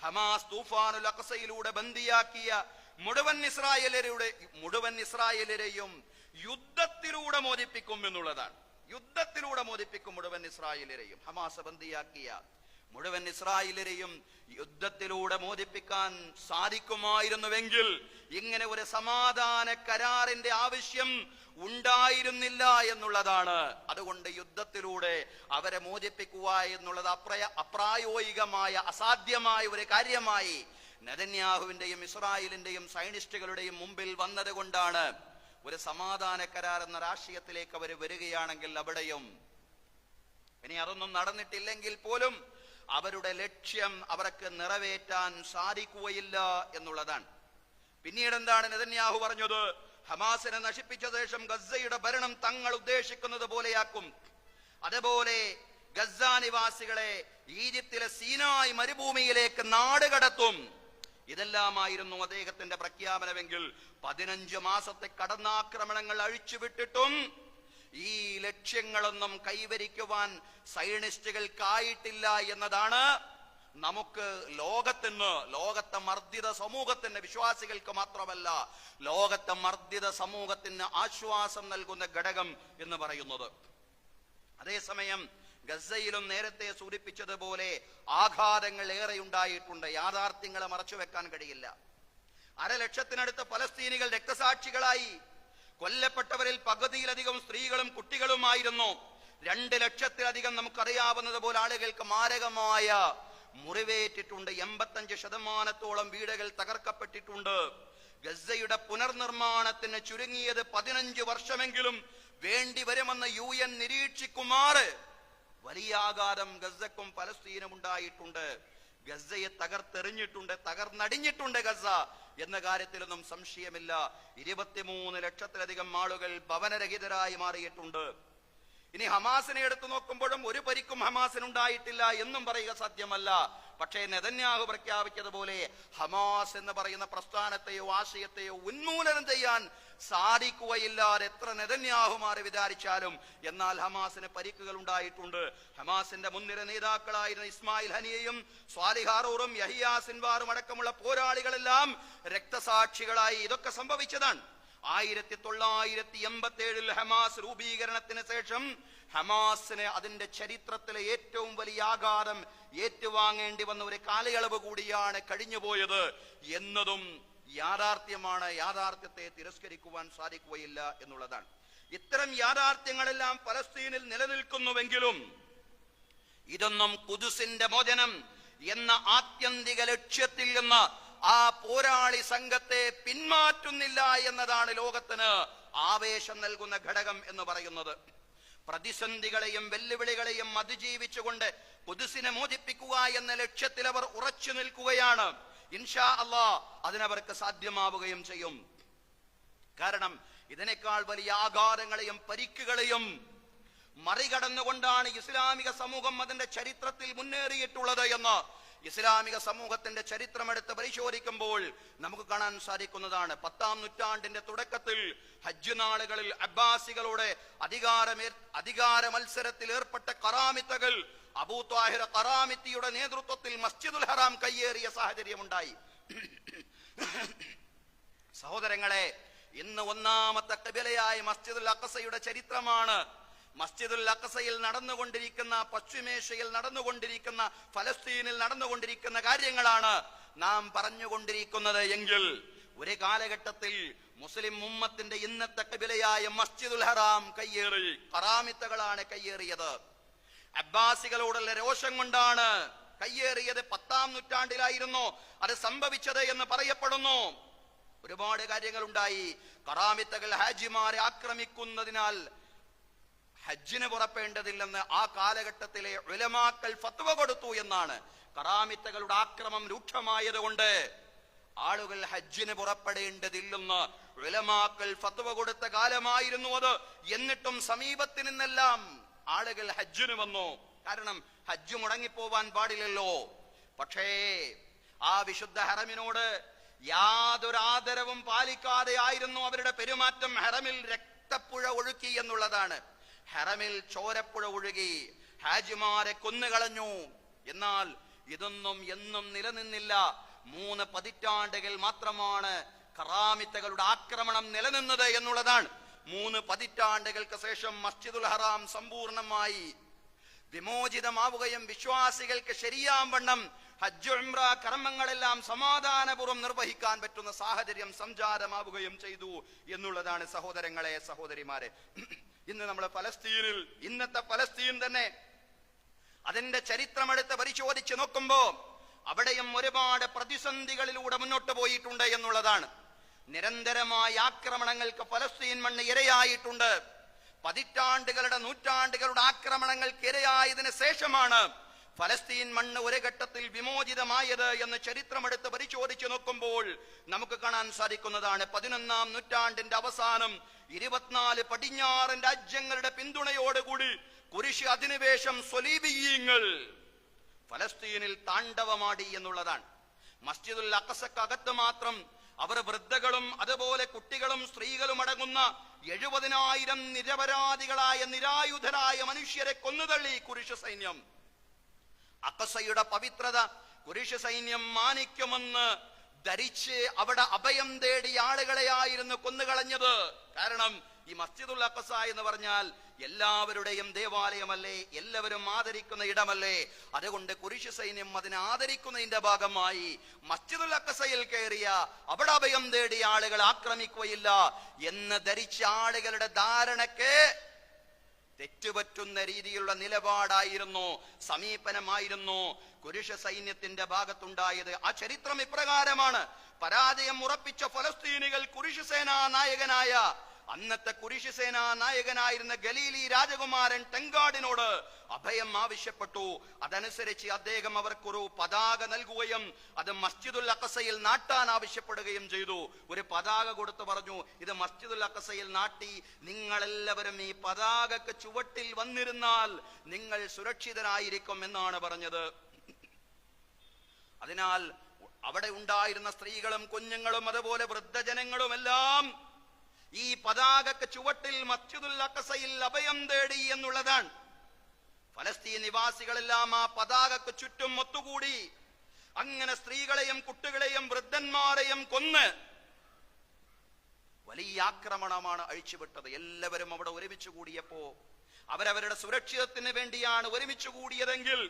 ഹമാസ് തൂഫാനുൽ അഖ്സയിലൂടെ ബന്ദിയാക്കിയ മുഴുവൻ ഇസ്രായേലരെയും യുദ്ധത്തിലൂടെ മോചിപ്പിക്കും എന്നുള്ളതാണ്. യുദ്ധത്തിലൂടെ മോചിപ്പിക്കും മുഴുവൻ ഇസ്രായേലരെയും. ഹമാസ് ബന്ദിയാക്കിയ മുഴുവൻ ഇസ്രായേലരെയും യുദ്ധത്തിലൂടെ മോചിപ്പിക്കാൻ സാധിക്കുമായിരുന്നുവെങ്കിൽ ഇങ്ങനെ ഒരു സമാധാന കരാറിന്റെ ആവശ്യം ഉണ്ടായിരുന്നില്ല എന്നുള്ളതാണ്. അതുകൊണ്ട് യുദ്ധത്തിലൂടെ അവരെ മോചിപ്പിക്കുക എന്നുള്ളത് അപ്രായോഗികമായ അസാധ്യമായ ഒരു കാര്യമായി നെതന്യാഹുവിന്റെയും ഇസ്രായേലിന്റെയും സൈനിസ്റ്റുകളുടെയും മുമ്പിൽ വന്നത് കൊണ്ടാണ് ഒരു സമാധാന കരാർ എന്ന രാഷ്ട്രീയത്തിലേക്ക് അവർ വരികയാണെങ്കിൽ അവിടെയും ഇനി അതൊന്നും നടന്നിട്ടില്ലെങ്കിൽ പോലും അവരുടെ ലക്ഷ്യം അവർക്ക് നിറവേറ്റാൻ സാധിക്കുകയില്ല എന്നുള്ളതാണ്. പിന്നീട് എന്താണ് നെതന്യാഹു പറഞ്ഞത്? ഹമാസിനെ നശിപ്പിച്ച ശേഷം ഗസയുടെ ഭരണം തങ്ങൾ ഉദ്ദേശിക്കുന്നത് പോലെയാക്കും. അതുപോലെ ഗസ നിവാസികളെ ഈജിപ്തിലെ സീനായ് മരുഭൂമിയിലേക്ക് നാടുകടത്തും. ഇതെല്ലാമായിരുന്നു അദ്ദേഹത്തിന്റെ പ്രഖ്യാപനമെങ്കിൽ 15 മാസത്തെ കടന്നാക്രമണങ്ങൾ അഴിച്ചുവിട്ടിട്ടും ഈ ലക്ഷ്യങ്ങളൊന്നും കൈവരിക്കുവാൻ സൈനിസ്റ്റുകൾക്കായിട്ടില്ല എന്നതാണ് നമുക്ക് ലോകത്തെ മർദ്ദിത സമൂഹത്തിന്, വിശ്വാസികൾക്ക് മാത്രമല്ല ലോകത്തെ മർദ്ദിത സമൂഹത്തിന് ആശ്വാസം നൽകുന്ന ഘടകം എന്ന് പറയുന്നത്. അതേസമയം ഗസയിലും നേരത്തെ സൂചിപ്പിച്ചതുപോലെ ആഘാതങ്ങൾ ഏറെ ഉണ്ടായിട്ടുണ്ട്. യാഥാർത്ഥ്യങ്ങളെ മറച്ചുവെക്കാൻ കഴിയില്ല. 1,00,000-ത്തിനടുത്ത് ഫലസ്തീനികൾ രക്തസാക്ഷികളായി. കൊല്ലപ്പെട്ടവരിൽ പകുതിയിലധികം സ്ത്രീകളും കുട്ടികളുമായിരുന്നു. 2,00,000-ത്തിലധികം നമുക്കറിയാവുന്നതുപോലെ ആളുകൾക്ക് മാരകമായ മുറിവേറ്റിട്ടുണ്ട്. 85% വീടുകൾ തകർക്കപ്പെട്ടിട്ടുണ്ട്. ഗസയുടെ പുനർനിർമ്മാണത്തിന് ചുരുങ്ങിയത് 15 വർഷമെങ്കിലും വേണ്ടി വരുമെന്ന് UN നിരീക്ഷിക്കുമാറ് വലിയ ആഘാതം ഗസക്കും ഫലസ്തീനും ഉണ്ടായിട്ടുണ്ട്. ഗസയെ തകർന്നടിഞ്ഞിട്ടുണ്ട് ഗസ എന്ന കാര്യത്തിലൊന്നും സംശയമില്ല. 23 ലക്ഷത്തിലധികം ആളുകൾ ഭവനരഹിതരായി മാറിയിട്ടുണ്ട്. ഇനി ഹമാസിനെ എടുത്തു നോക്കുമ്പോഴും ഒരു പരിക്കും ഹമാസിനുണ്ടായിട്ടില്ല എന്നും പറയുക സാധ്യമല്ല. പക്ഷേ നെതന്യാഹു പ്രഖ്യാപിച്ചതുപോലെ ഹമാസ് എന്ന് പറയുന്ന പ്രസ്ഥാനത്തെയോ ആശയത്തെയോ ഉന്മൂലനം ചെയ്യാൻ സാധിക്കുകയില്ലാതെ എത്ര നെതന്യാഹുമാർ വിചാരിച്ചാലും. എന്നാൽ ഹമാസിന് പരിക്കുകൾ ഉണ്ടായിട്ടുണ്ട്. ഹമാസിന്റെ മുൻനിര നേതാക്കളായിരുന്ന ഇസ്മായിൽ ഹനിയയും സ്വാലിഹ് ഹാറൂറും യഹിയ സിൻവാറും അടക്കമുള്ള പോരാളികളെല്ലാം രക്തസാക്ഷികളായി. ഇതൊക്കെ സംഭവിച്ചതാണ്. 1987 ഹമാസ് രൂപീകരണത്തിന് ശേഷം ഹമാസിന് അതിന്റെ ചരിത്രത്തിലെ ഏറ്റവും വലിയ ആഘാതം ഏറ്റുവാങ്ങേണ്ടി വന്ന ഒരു കാലയളവ് കൂടിയാണ് കഴിഞ്ഞുപോയത് എന്നതും യാഥാർത്ഥ്യമാണ്. യാഥാർത്ഥ്യത്തെ തിരസ്കരിക്കുവാൻ സാധിക്കുകയില്ല എന്നുള്ളതാണ്. ഇത്തരം യാഥാർത്ഥ്യങ്ങളെല്ലാം പലസ്തീനിൽ നിലനിൽക്കുന്നുവെങ്കിലും ഇതൊന്നും ഖുദ്സിന്റെ മോചനം എന്ന ആത്യന്തിക ലക്ഷ്യത്തിൽ നിന്ന് ആ പോരാളി സംഘത്തെ പിന്മാറ്റുന്നില്ല എന്നതാണ് ലോകത്തിന് ആവേശം നൽകുന്ന ഘടകം എന്ന് പറയുന്നത്. പ്രതിസന്ധികളെയും വെല്ലുവിളികളെയും അതിജീവിച്ചുകൊണ്ട് ഖുദ്സിനെ മോചിപ്പിക്കുക എന്ന ലക്ഷ്യത്തിൽ അവർ ഉറച്ചു നിൽക്കുകയാണ്. ഇൻഷാ അല്ലാഹ് അതിനവർക്ക് സാധ്യമാവുകയും ചെയ്യും. കാരണം ഇതിനേക്കാൾ വലിയ ആഘാതങ്ങളെയും പരിക്കുകളെയും മറികടന്നുകൊണ്ടാണ് ഇസ്ലാമിക സമൂഹം അതിന്റെ ചരിത്രത്തിൽ മുന്നേറിയിട്ടുള്ളത് എന്ന് ഇസ്ലാമിക സമൂഹത്തിന്റെ ചരിത്രമെടുത്ത് പരിശോധിക്കുമ്പോൾ നമുക്ക് കാണാൻ സാധിക്കുന്നതാണ്. 10-ാം നൂറ്റാണ്ടിന്റെ തുടക്കത്തിൽ ഹജ്ജ് നാളുകളിൽ അബ്ബാസികളുടെ അധികാര മത്സരത്തിൽ ഏർപ്പെട്ട ഖറാമിത്തകൾ അബൂ ത്വാഹിർ ഖറാമിത്തിയുടെ നേതൃത്വത്തിൽ മസ്ജിദുൽ ഹറാം കയ്യേറിയ സാഹചര്യമുണ്ടായി. സഹോദരങ്ങളെ, ഇന്ന് ഒന്നാമത്തെ ഖിബലയായ മസ്ജിദുൽ അഖ്സയുടെ ചരിത്രമാണ്. മസ്ജിദുൽ അഖ്സയിൽ നടന്നുകൊണ്ടിരിക്കുന്ന, പശ്ചിമേഷ്യയിൽ നടന്നുകൊണ്ടിരിക്കുന്ന, ഫലസ്തീനിൽ നടന്നുകൊണ്ടിരിക്കുന്ന കാര്യങ്ങളാണ് നാം പറഞ്ഞുകൊണ്ടിരിക്കുന്നത് എങ്കിൽ ഒരു കാലഘട്ടത്തിൽ മുസ്ലിം ഉമ്മത്തിന്റെ ഇന്നത്തെ ഖിബലയായ മസ്ജിദുൽ ഹറാം കയ്യേറി ഖറാമിത്തകളാണ് കയ്യേറിയത്. അബ്ബാസികളോടുള്ള രോഷം കൊണ്ടാണ് കയ്യേറിയത് 10-ാം നൂറ്റാണ്ടിലായിരുന്നു അത് സംഭവിച്ചത് എന്ന് പറയപ്പെടുന്നു. ഒരുപാട് കാര്യങ്ങൾ ഉണ്ടായി. കറാമിത്തകൾ ഹാജിമാരെ ആക്രമിക്കുന്നതിനാൽ ഹജ്ജിന് പുറപ്പെടേണ്ടതില്ലെന്ന് ആ കാലഘട്ടത്തിലെ ഉലമാക്കൾ ഫത്വ കൊടുത്തു എന്നാണ്. കറാമിത്തകളുടെ ആക്രമം രൂക്ഷമായതുകൊണ്ട് ആളുകൾ ഹജ്ജിന് പുറപ്പെടേണ്ടതില്ലെന്ന് ഉലമാക്കൾ ഫത്വ കൊടുത്ത കാലമായിരുന്നു അത്. എന്നിട്ടും സമീപത്ത് നിന്നെല്ലാം ആളുകൾ ഹജ്ജിന് വന്നു. കാരണം ഹജ്ജ് മുടങ്ങിപ്പോവാൻ പാടില്ലല്ലോ. പക്ഷേ ആ വിശുദ്ധ ഹറമിനോട് യാതൊരു ആദരവും പാലിക്കാതെ ആയിരുന്നു അവരുടെ പെരുമാറ്റം. ഹറമിൽ രക്തപ്പുഴ ഒഴുക്കി എന്നുള്ളതാണ്. ഹറമിൽ ചോരപ്പുഴ ഒഴുകി, ഹാജിമാരെ കൊന്നുകളഞ്ഞു. എന്നാൽ ഇതൊന്നും എന്നും നിലനിന്നില്ല. 3 പതിറ്റാണ്ടുകൾ മാത്രമാണ് കറാമിത്തകളുടെ ആക്രമണം നിലനിന്നത് എന്നുള്ളതാണ്. 3 പതിറ്റാണ്ടുകൾക്ക് ശേഷം മസ്ജിദുൽ ഹറാം സമ്പൂർണമായി വിമോചിതമാവുകയും വിശ്വാസികൾക്ക് ശരിയാവണ്ണം ഹജ്ജ് ഉംറ കർമ്മങ്ങളെല്ലാം സമാധാനപൂർവ്വം നിർവഹിക്കാൻ പറ്റുന്ന സാഹചര്യം സംജാതമാവുകയും ചെയ്തു എന്നുള്ളതാണ് സഹോദരങ്ങളെ, സഹോദരിമാരെ. ഇന്ന് നമ്മൾ ഫലസ്തീനിൽ, ഇന്നത്തെ ഫലസ്തീൻ തന്നെ അതിന്റെ ചരിത്രമെടുത്ത് പരിശോധിച്ച് നോക്കുമ്പോ അവിടെയും ഒരുപാട് പ്രതിസന്ധികളിലൂടെ മുന്നോട്ട് പോയിട്ടുണ്ട് എന്നുള്ളതാണ്. നിരന്തരമായ ആക്രമണങ്ങൾക്ക് ഫലസ്തീൻ മണ്ണ് ഇരയായിട്ടുണ്ട്. പതിറ്റാണ്ടുകളുടെ നൂറ്റാണ്ടുകളുടെ ആക്രമണങ്ങൾക്ക് ഇരയായതിനു ശേഷമാണ് ഫലസ്തീൻ മണ്ണ് ഒരു ഘട്ടത്തിൽ വിമോചിതമായത് എന്ന് ചരിത്രമെടുത്ത് പരിശോധിച്ചു നോക്കുമ്പോൾ നമുക്ക് കാണാൻ സാധിക്കുന്നതാണ്. 11-ാം നൂറ്റാണ്ടിന്റെ അവസാനം 24 പടിഞ്ഞാറൻ രാജ്യങ്ങളുടെ പിന്തുണയോടുകൂടി കുരിശ് അധിനിവേശം സ്വലീബിയീങ്ങൾ ഫലസ്തീനിൽ താണ്ഡവമാടി എന്നുള്ളതാണ്. മസ്ജിദുൽ അഖ്സക്കകത്ത് മാത്രം അവർ വൃദ്ധകളും അതുപോലെ കുട്ടികളും സ്ത്രീകളും അടങ്ങുന്ന 70,000 നിരപരാധികളായ നിരായുധരായ മനുഷ്യരെ കൊന്നുതള്ളി കുരിശ് സൈന്യം. അഖ്സയുടെ പവിത്രത കുരിശ് സൈന്യം മാനിക്കുമെന്ന് ധരിച്ച് അവിടെ അഭയം തേടിയ ആളുകളെയായിരുന്നു കൊന്നുകളഞ്ഞത്. കാരണം ഈ മസ്ജിദുൽ അഖ്സ എന്ന് പറഞ്ഞാൽ എല്ലാവരുടെയും ദേവാലയമല്ലേ, എല്ലാവരും ആദരിക്കുന്ന ഇടമല്ലേ. അതുകൊണ്ട് കുരിശ് സൈന്യം അതിനെ ആദരിക്കുന്നതിന്റെ ഭാഗമായി മസ്ജിദുൽ അഖ്സയിൽ കയറിയ അവിടെ അഭയം തേടിയ ആളുകൾ ആക്രമിക്കുകയില്ല എന്ന് ധരിച്ച ആളുകളുടെ ധാരണക്ക് തെറ്റുപറ്റുന്ന രീതിയിലുള്ള നിലപാടായിരുന്നു, സമീപനമായിരുന്നു കുരിശ് സൈന്യത്തിന്റെ ഭാഗത്തുണ്ടായത്. ആ ചരിത്രം ഇപ്രകാരമാണ്. പരാജയം ഉറപ്പിച്ച ഫലസ്തീനികൾ കുരിശ് സേനാ നായകനായ അന്നത്തെ കുരിശ് സേനാ നായകനായിരുന്ന ഗലീലി രാജകുമാരൻ ടെങ്കാടിനോട് അഭയം ആവശ്യപ്പെട്ടു. അതനുസരിച്ച് അദ്ദേഹം അവർക്കൊരു പതാക നൽകുകയും അത് മസ്ജിദുൽ അഖ്സയിൽ നാട്ടാൻ ആവശ്യപ്പെടുകയും ചെയ്തു. ഒരു പതാക കൊടുത്തു പറഞ്ഞു, ഇത് മസ്ജിദുൽ അഖ്സയിൽ നാട്ടി നിങ്ങളെല്ലാവരും ഈ പതാകക്ക് ചുവട്ടിൽ വന്നിരുന്നാൽ നിങ്ങൾ സുരക്ഷിതരായിരിക്കും എന്നാണ് പറഞ്ഞത്. അതിനാൽ അവിടെ ഉണ്ടായിരുന്ന സ്ത്രീകളും കുഞ്ഞുങ്ങളും അതുപോലെ വൃദ്ധജനങ്ങളും എല്ലാം ഈ പതാകക്ക് ചുവട്ടിൽ മസ്ജിദുൽ അഖ്സയിൽ അഭയം തേടി എന്നുള്ളതാണ്. ഫലസ്തീൻ നിവാസികളെല്ലാം ആ പതാകക്ക് ചുറ്റും ഒത്തുകൂടി. അങ്ങനെ സ്ത്രീകളെയും കുട്ടികളെയും വൃദ്ധന്മാരെയും കൊന്ന് വലിയ ആക്രമണമാണ് അഴിച്ചുവിട്ടത്. എല്ലാവരും അവിടെ ഒരുമിച്ച് കൂടിയപ്പോ അവരവരുടെ സുരക്ഷിതത്തിന് വേണ്ടിയാണ് ഒരുമിച്ച് കൂടിയതെങ്കിൽ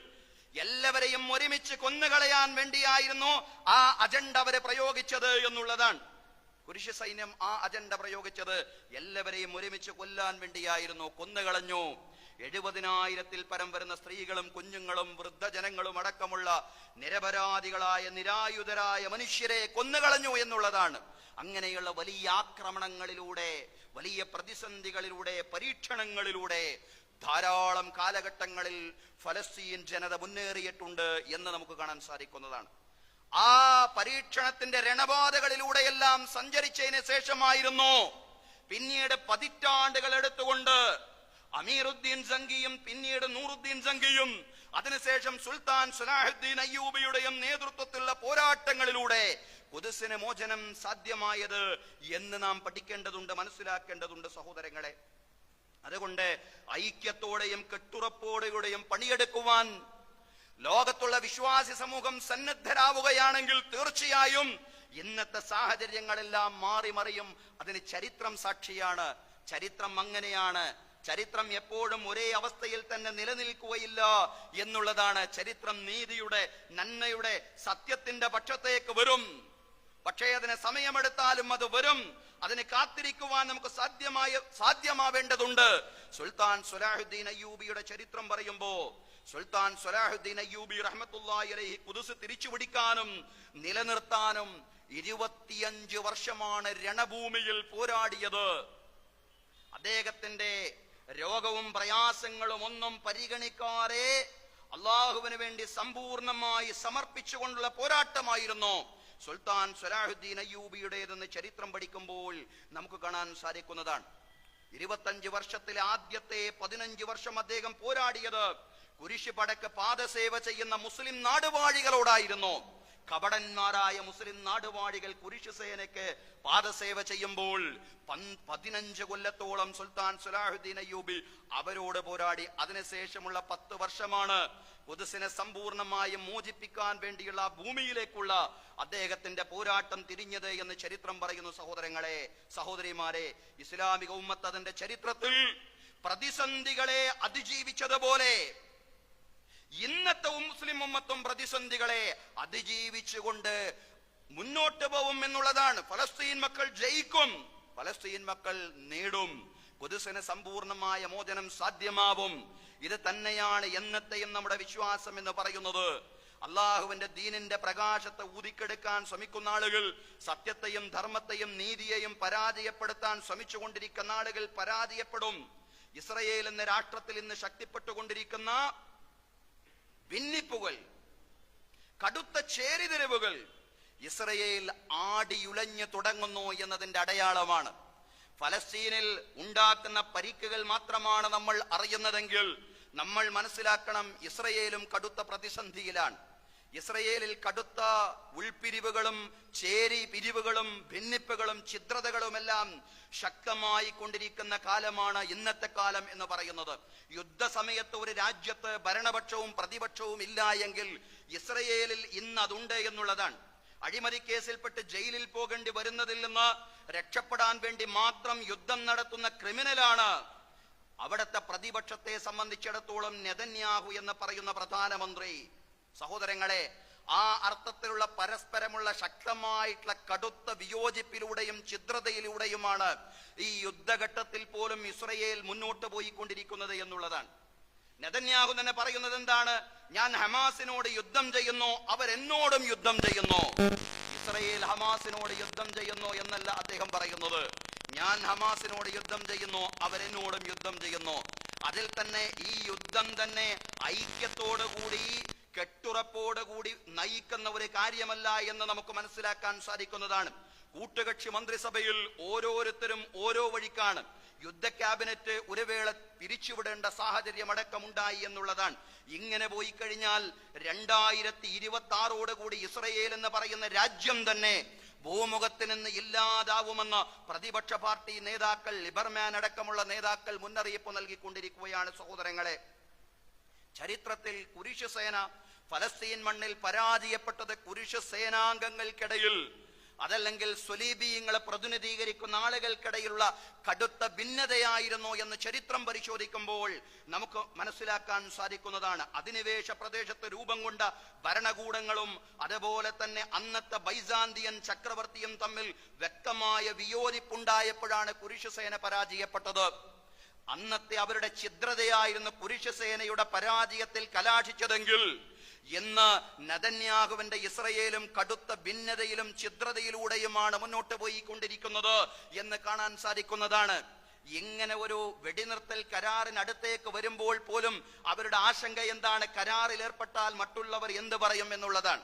എല്ലാവരെയും ഒരുമിച്ച് കൊന്നുകളയാൻ വേണ്ടിയായിരുന്നു ആ അജണ്ട അവരെ പ്രയോഗിച്ചത് എന്നുള്ളതാണ്. കുരിശ് സൈന്യം ആ അജണ്ട പ്രയോഗിച്ചത് എല്ലാവരെയും ഒരുമിച്ച് കൊല്ലാൻ വേണ്ടിയായിരുന്നു. കൊന്നുകളഞ്ഞു. 70,000-ൽ പരം വരുന്ന സ്ത്രീകളും കുഞ്ഞുങ്ങളും വൃദ്ധജനങ്ങളും അടക്കമുള്ള നിരപരാധികളായ നിരായുധരായ മനുഷ്യരെ കൊന്നുകളഞ്ഞു എന്നുള്ളതാണ്. അങ്ങനെയുള്ള വലിയ ആക്രമണങ്ങളിലൂടെ, വലിയ പ്രതിസന്ധികളിലൂടെ, പരീക്ഷണങ്ങളിലൂടെ ധാരാളം കാലഘട്ടങ്ങളിൽ ഫലസ്തീൻ ജനത മുന്നേറിയിട്ടുണ്ട് എന്ന് നമുക്ക് കാണാൻ സാധിക്കുന്നതാണ്. ആ പരീക്ഷണത്തിന്റെ രണപാതകളിലൂടെയെല്ലാം സഞ്ചരിച്ചതിന് ശേഷമായിരുന്നു പിന്നീട് പതിറ്റാണ്ടുകൾ എടുത്തുകൊണ്ട് അമീറുദ്ദീൻ സംഘിയും പിന്നീട് നൂറുദ്ദീൻ സംഘിയും അതിനുശേഷം സുൽത്താൻ സലാഹുദ്ദീൻ അയ്യൂബിയുടെയും നേതൃത്വത്തിലുള്ള പോരാട്ടങ്ങളിലൂടെ ഖുദ്സിന് മോചനം സാധ്യമായത് എന്ന് നാം പഠിക്കേണ്ടതുണ്ട്, മനസ്സിലാക്കേണ്ടതുണ്ട് സഹോദരങ്ങളെ. അതുകൊണ്ട് ഐക്യത്തോടെയും കെട്ടുറപ്പോടെയും പണിയെടുക്കുവാൻ ലോകത്തുള്ള വിശ്വാസി സമൂഹം സന്നദ്ധരാവുകയാണെങ്കിൽ തീർച്ചയായും ഇന്നത്തെ സാഹചര്യങ്ങളെല്ലാം മാറി മറിയും. അതിന് ചരിത്രം സാക്ഷിയാണ്. ചരിത്രം അങ്ങനെയാണ്. ചരിത്രം എപ്പോഴും ഒരേ അവസ്ഥയിൽ തന്നെ നിലനിൽക്കുകയില്ല എന്നുള്ളതാണ്. ചരിത്രം നീതിയുടെ, നന്മയുടെ, സത്യത്തിന്റെ പക്ഷത്തേക്ക് വരും. പക്ഷേ അതിന് സമയമെടുത്താലും അത് വരും. അതിന് കാത്തിരിക്കുവാൻ നമുക്ക് സാധ്യമാവേണ്ടതുണ്ട്. സുൽത്താൻ സലാഹുദ്ദീൻ അയ്യൂബിയുടെ ചരിത്രം പറയുമ്പോ സുൽത്താൻ സ്വലാഹുദ്ദീൻ അയ്യൂബി റഹ്മത്തുള്ളാഹി അലൈഹി ഖുദ്സ് തിരിച്ചുപിടിക്കാനും നിലനിർത്താനും 25 വർഷമാണ് രണഭൂമിയിൽ പോരാടിയത്. അദ്ദേഹത്തിന്റെ രോഗവും പ്രയാസങ്ങളും ഒന്നും പരിഗണിക്കാതെ അള്ളാഹുവിന് വേണ്ടി സമ്പൂർണമായി സമർപ്പിച്ചുകൊണ്ടുള്ള പോരാട്ടമായിരുന്നു സുൽത്താൻ സ്വലാഹുദ്ദീൻ അയ്യൂബിയുടേതെന്ന് ചരിത്രം പഠിക്കുമ്പോൾ നമുക്ക് കാണാൻ സാധിക്കുന്നതാണ്. 25 വർഷത്തിലെ ആദ്യത്തെ 15 വർഷം അദ്ദേഹം പോരാടിയത് കുരിശുപടക്ക് പാദസേവ ചെയ്യുന്ന മുസ്ലിം നാടുവാഴികളോടായിരുന്നു. കപടന്മാരായ മുസ്ലിം നാടുവാഴികൾ കുരിശുസേനയ്ക്ക് പാദസേവ ചെയ്യുമ്പോൾ 15 കൊല്ലത്തോളം സുൽത്താൻ സ്വലാഹുദ്ദീൻ അയ്യൂബി അവരോട് പോരാടി. അതിനുശേഷമുള്ള 10 വർഷമാണ് ഖുദ്സിനെ സമ്പൂർണമായും മോചിപ്പിക്കാൻ വേണ്ടിയുള്ള ഭൂമിയിലേക്കുള്ള അദ്ദേഹത്തിന്റെ പോരാട്ടം തിരിഞ്ഞത് എന്ന് ചരിത്രം പറയുന്നു. സഹോദരങ്ങളെ, സഹോദരിമാരെ, ഇസ്ലാമിക ഉമ്മത്ത് അതിന്റെ ചരിത്രത്തിൽ പ്രതിസന്ധികളെ അതിജീവിച്ചതുപോലെ ഇന്നത്തെ മുസ്ലിം ഉമ്മത്തും പ്രതിസന്ധികളെ അതിജീവിച്ചുകൊണ്ട് മുന്നോട്ട് പോകും എന്നുള്ളതാണ്. ഫലസ്തീൻ മക്കൾ ജയിക്കും, ഫലസ്തീൻ മക്കൾ നേടും, ഖുദ്സിന് സമ്പൂർണമായ മോചനം സാധ്യമാവും. ഇത് തന്നെയാണ് എന്നത്തെയും നമ്മുടെ വിശ്വാസം എന്ന് പറയുന്നത്. അള്ളാഹുവിന്റെ ദീനിന്റെ പ്രകാശത്തെ ഊതിക്കെടുക്കാൻ ശ്രമിക്കുന്ന ആളുകൾ സത്യത്തെയും ധർമ്മത്തെയും നീതിയെയും പരാജയപ്പെടുത്താൻ ശ്രമിച്ചുകൊണ്ടിരിക്കുന്ന ആളുകൾ പരാജയപ്പെടും. ഇസ്രയേൽ എന്ന രാഷ്ട്രത്തിൽ ഇന്ന് ശക്തിപ്പെട്ടുകൊണ്ടിരിക്കുന്ന ഭിന്നിപ്പുകൾ, കടുത്ത ചേരിതിരിവുകൾ ഇസ്രയേൽ ആടിയുലഞ്ഞു തുടങ്ങുന്നു എന്നതിന്റെ അടയാളമാണ്. ഫലസ്തീനിൽ ഉണ്ടാക്കുന്ന പരിക്കുകൾ മാത്രമാണ് നമ്മൾ അറിയുന്നതെങ്കിൽ നമ്മൾ മനസ്സിലാക്കണം, ഇസ്രയേലും കടുത്ത പ്രതിസന്ധിയിലാണ്. ഇസ്രയേലിൽ കടുത്ത ഉൾപിരിവുകളും ചേരി പിരിവുകളും ഭിന്നിപ്പുകളും ഛിദ്രതകളുമെല്ലാം ശക്തമായി കൊണ്ടിരിക്കുന്ന കാലമാണ് ഇന്നത്തെ കാലം എന്ന് പറയുന്നത്. യുദ്ധസമയത്ത് ഒരു രാജ്യത്ത് ഭരണപക്ഷവും പ്രതിപക്ഷവും ഇല്ല എങ്കിൽ ഇസ്രയേലിൽ ഇന്ന് അതുണ്ട് എന്നുള്ളതാണ്. അഴിമതി കേസിൽപ്പെട്ട് ജയിലിൽ പോകേണ്ടി വരുന്നതിൽ നിന്ന് രക്ഷപ്പെടാൻ വേണ്ടി മാത്രം യുദ്ധം നടത്തുന്ന ക്രിമിനലാണ് അവിടുത്തെ പ്രതിപക്ഷത്തെ സംബന്ധിച്ചിടത്തോളം നെതന്യാഹു എന്ന് പറയുന്ന പ്രധാനമന്ത്രി. സഹോദരങ്ങളെ, ആ അർത്ഥത്തിലുള്ള പരസ്പരമുള്ള ശക്തമായിട്ടുള്ള കടുത്ത വിയോജിപ്പിലൂടെയും ഛിദ്രതയിലൂടെയുമാണ് ഈ യുദ്ധഘട്ടത്തിൽ പോലും ഇസ്രയേൽ മുന്നോട്ട് പോയിക്കൊണ്ടിരിക്കുന്നത് എന്നുള്ളതാണ്. നെതന്യാഹു തന്നെ പറയുന്നത് എന്താണ്? ഞാൻ ഹമാസിനോട് യുദ്ധം ചെയ്യുന്നു, അവരെന്നോടും യുദ്ധം ചെയ്യുന്നു. ഇസ്രയേൽ ഹമാസിനോട് യുദ്ധം ചെയ്യുന്നു എന്നല്ല അദ്ദേഹം പറയുന്നത്. ഞാൻ ഹമാസിനോട് യുദ്ധം ചെയ്യുന്നു, അവരെന്നോടും യുദ്ധം ചെയ്യുന്നു. അതിൽ തന്നെ ഈ യുദ്ധം തന്നെ ഐക്യത്തോടുകൂടി കെട്ടുറപ്പോടുകൂടി നയിക്കുന്ന ഒരു കാര്യമല്ല എന്ന് നമുക്ക് മനസ്സിലാക്കാൻ സാധിക്കുന്നതാണ്. കൂട്ടുകക്ഷി മന്ത്രിസഭയിൽ ഓരോരുത്തരും ഓരോ വഴിക്കാണ്. യുദ്ധ ക്യാബിനറ്റ് ഒരു വേള പിരിച്ചുവിടേണ്ട സാഹചര്യം അടക്കമുണ്ടായി എന്നുള്ളതാണ്. ഇങ്ങനെ പോയി കഴിഞ്ഞാൽ 2026 ഇസ്രയേൽ എന്ന് പറയുന്ന രാജ്യം തന്നെ ഭൂമുഖത്തിൽ നിന്ന് ഇല്ലാതാവുമെന്ന് പ്രതിപക്ഷ പാർട്ടി നേതാക്കൾ, ലിബർമാൻ അടക്കമുള്ള നേതാക്കൾ മുന്നറിയിപ്പ് നൽകിക്കൊണ്ടിരിക്കുകയാണ്. സഹോദരങ്ങളെ, ചരിത്രത്തിൽ കുരിശ് സേന ഫലസ്തീൻ മണ്ണിൽ പരാജയപ്പെട്ടത് കുരിശ് സേനാംഗങ്ങൾക്കിടയിൽ, അതല്ലെങ്കിൽ സ്വലീബീയങ്ങളെ പ്രതിനിധീകരിക്കുന്ന ആളുകൾക്കിടയിലുള്ള കടുത്ത ഭിന്നതയായിരുന്നു എന്ന് ചരിത്രം പരിശോധിക്കുമ്പോൾ നമുക്ക് മനസ്സിലാക്കാൻ സാധിക്കുന്നതാണ്. അധിനിവേശ പ്രദേശത്ത് രൂപം കൊണ്ട ഭരണകൂടങ്ങളും അതുപോലെ തന്നെ അന്നത്തെ ബൈസാന്തിയൻ ചക്രവർത്തിയും തമ്മിൽ വ്യക്തമായ വിയോജിപ്പുണ്ടായപ്പോഴാണ് കുരിശ് സേന പരാജയപ്പെട്ടത്. അന്നത്തെ അവരുടെ ഛിദ്രതയായിരുന്നു കുരിശ് സേനയുടെ പരാജയത്തിൽ കലാശിച്ചതെങ്കിൽ ഇന്ന് നെതന്യാഹുവിന്റെ ഇസ്രയേലും കടുത്ത ഭിന്നതയിലും ഛിദ്രതയിലൂടെയുമാണ് മുന്നോട്ട് പോയിക്കൊണ്ടിരിക്കുന്നത് എന്ന് കാണാൻ സാധിക്കുന്നതാണ്. ഇങ്ങനെ ഒരു വെടിനിർത്തൽ കരാറിനടുത്തേക്ക് വരുമ്പോൾ പോലും അവരുടെ ആശങ്ക എന്താണ്? കരാറിൽ ഏർപ്പെട്ടാൽ മറ്റുള്ളവർ എന്ത് പറയും എന്നുള്ളതാണ്.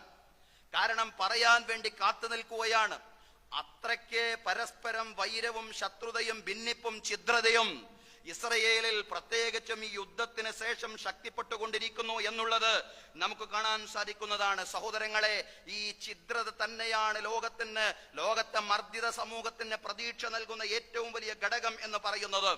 കാരണം പറയാൻ വേണ്ടി കാത്തു നിൽക്കുകയാണ്. അത്രയ്ക്ക് പരസ്പരം വൈരവും ശത്രുതയും ഭിന്നിപ്പും ഛിദ്രതയും ഇസ്രയേലിൽ പ്രത്യേകിച്ചും ഈ യുദ്ധത്തിന് ശേഷം ശക്തിപ്പെട്ടുകൊണ്ടിരിക്കുന്നു എന്നുള്ളത് നമുക്ക് കാണാൻ സാധിക്കുന്നതാണ്. സഹോദരങ്ങളെ, ഈ ഛിദ്രത തന്നെയാണ് ലോകത്തെ മർദ്ദിത സമൂഹത്തിന് പ്രതീക്ഷ നൽകുന്ന ഏറ്റവും വലിയ ഘടകം എന്ന് പറയുന്നത്.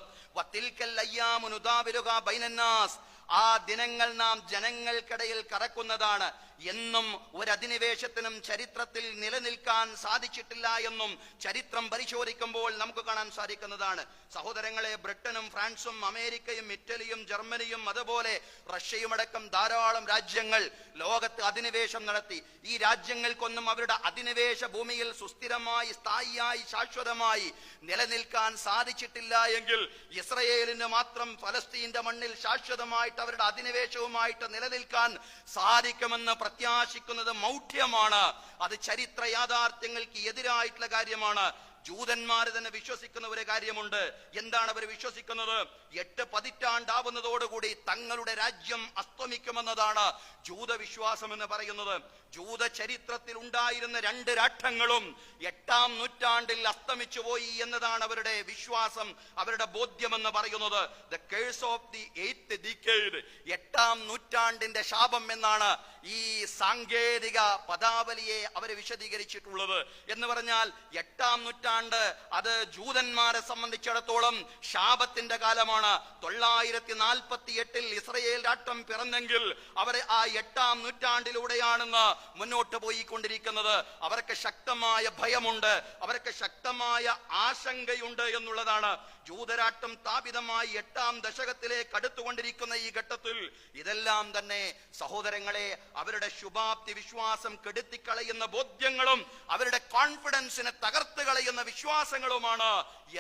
ആ ദിനങ്ങൾ നാം ജനങ്ങൾക്കിടയിൽ കറക്കുന്നതാണ്. എന്നും ഒരു അധിനിവേശത്തിനും ചരിത്രത്തിൽ നിലനിൽക്കാൻ സാധിച്ചിട്ടില്ല എന്നും ചരിത്രം പരിശോധിക്കുമ്പോൾ നമുക്ക് കാണാൻ സാധിക്കുന്നതാണ്. സഹോദരങ്ങളെ, ബ്രിട്ടനും ഫ്രാൻസും അമേരിക്കയും ഇറ്റലിയും ജർമ്മനിയും അതുപോലെ റഷ്യയുമടക്കം ധാരാളം രാജ്യങ്ങൾ ലോകത്ത് അധിനിവേശം നടത്തി. ഈ രാജ്യങ്ങൾക്കൊന്നും അവരുടെ അധിനിവേശ ഭൂമിയിൽ സുസ്ഥിരമായി, സ്ഥായിയായി, ശാശ്വതമായി നിലനിൽക്കാൻ സാധിച്ചിട്ടില്ല എങ്കിൽ ഇസ്രയേലിന് മാത്രം ഫലസ്തീന്റെ മണ്ണിൽ ശാശ്വതമായിട്ട് അവരുടെ അധിനിവേശവുമായിട്ട് നിലനിൽക്കാൻ സാധിക്കുമെന്ന് പ്രത്യാശിക്കുന്നത് മൗഢ്യമാണ്. അത് ചരിത്ര യാഥാർത്ഥ്യങ്ങൾക്ക് എതിരായിട്ടുള്ള കാര്യമാണ്. ജൂതന്മാര് തന്നെ വിശ്വസിക്കുന്ന ഒരു കാര്യമുണ്ട്. എന്താണ് അവർ വിശ്വസിക്കുന്നത്? 8 പതിറ്റാണ്ടാവുന്നതോടുകൂടി തങ്ങളുടെ രാജ്യം അസ്തമിക്കുമെന്നതാണ് ജൂതവിശ്വാസം എന്ന് പറയുന്നത്. ജൂത ചരിത്രത്തിൽ ഉണ്ടായിരുന്ന 2 രാഷ്ട്രങ്ങളും 8-ാം നൂറ്റാണ്ടിൽ അസ്തമിച്ചു പോയി എന്നതാണ് അവരുടെ വിശ്വാസം, അവരുടെ ബോധ്യമെന്ന് പറയുന്നത്. The curse of the 8th decade, 8-ാം നൂറ്റാണ്ടിന്റെ ശാപം എന്നാണ് ഈ സാങ്കേതിക പദാവലിയെ അവരെ വിശദീകരിച്ചിട്ടുള്ളത്. എന്ന് പറഞ്ഞാൽ 8-ാം നൂറ്റാണ്ട് അത് ജൂതന്മാരെ സംബന്ധിച്ചിടത്തോളം ശാപത്തിന്റെ കാലമാണ്. 948 ഇസ്രയേൽ രാഷ്ട്രം പിറന്നെങ്കിൽ അവരെ ആ 8-ാം നൂറ്റാണ്ടിലൂടെയാണെന്ന് മുന്നോട്ട് പോയിക്കൊണ്ടിരിക്കുന്നത്. അവർക്ക് ശക്തമായ ഭയമുണ്ട്, അവർക്ക് ശക്തമായ ആശങ്കയുണ്ട് എന്നുള്ളതാണ്. ജൂതരാഷ്ട്രം സ്ഥാപിതമായി 8-ാം ദശകത്തിലേക്ക് അടുത്തുകൊണ്ടിരിക്കുന്ന ഈ ഘട്ടത്തിൽ ഇതെല്ലാം തന്നെ സഹോദരങ്ങളെ അവരുടെ ശുഭാപ്തി വിശ്വാസം കെടുത്തിക്കളയുന്ന ബോധ്യങ്ങളും അവരുടെ കോൺഫിഡൻസിനെ തകർത്ത് കളയുന്ന വിശ്വാസങ്ങളുമാണ്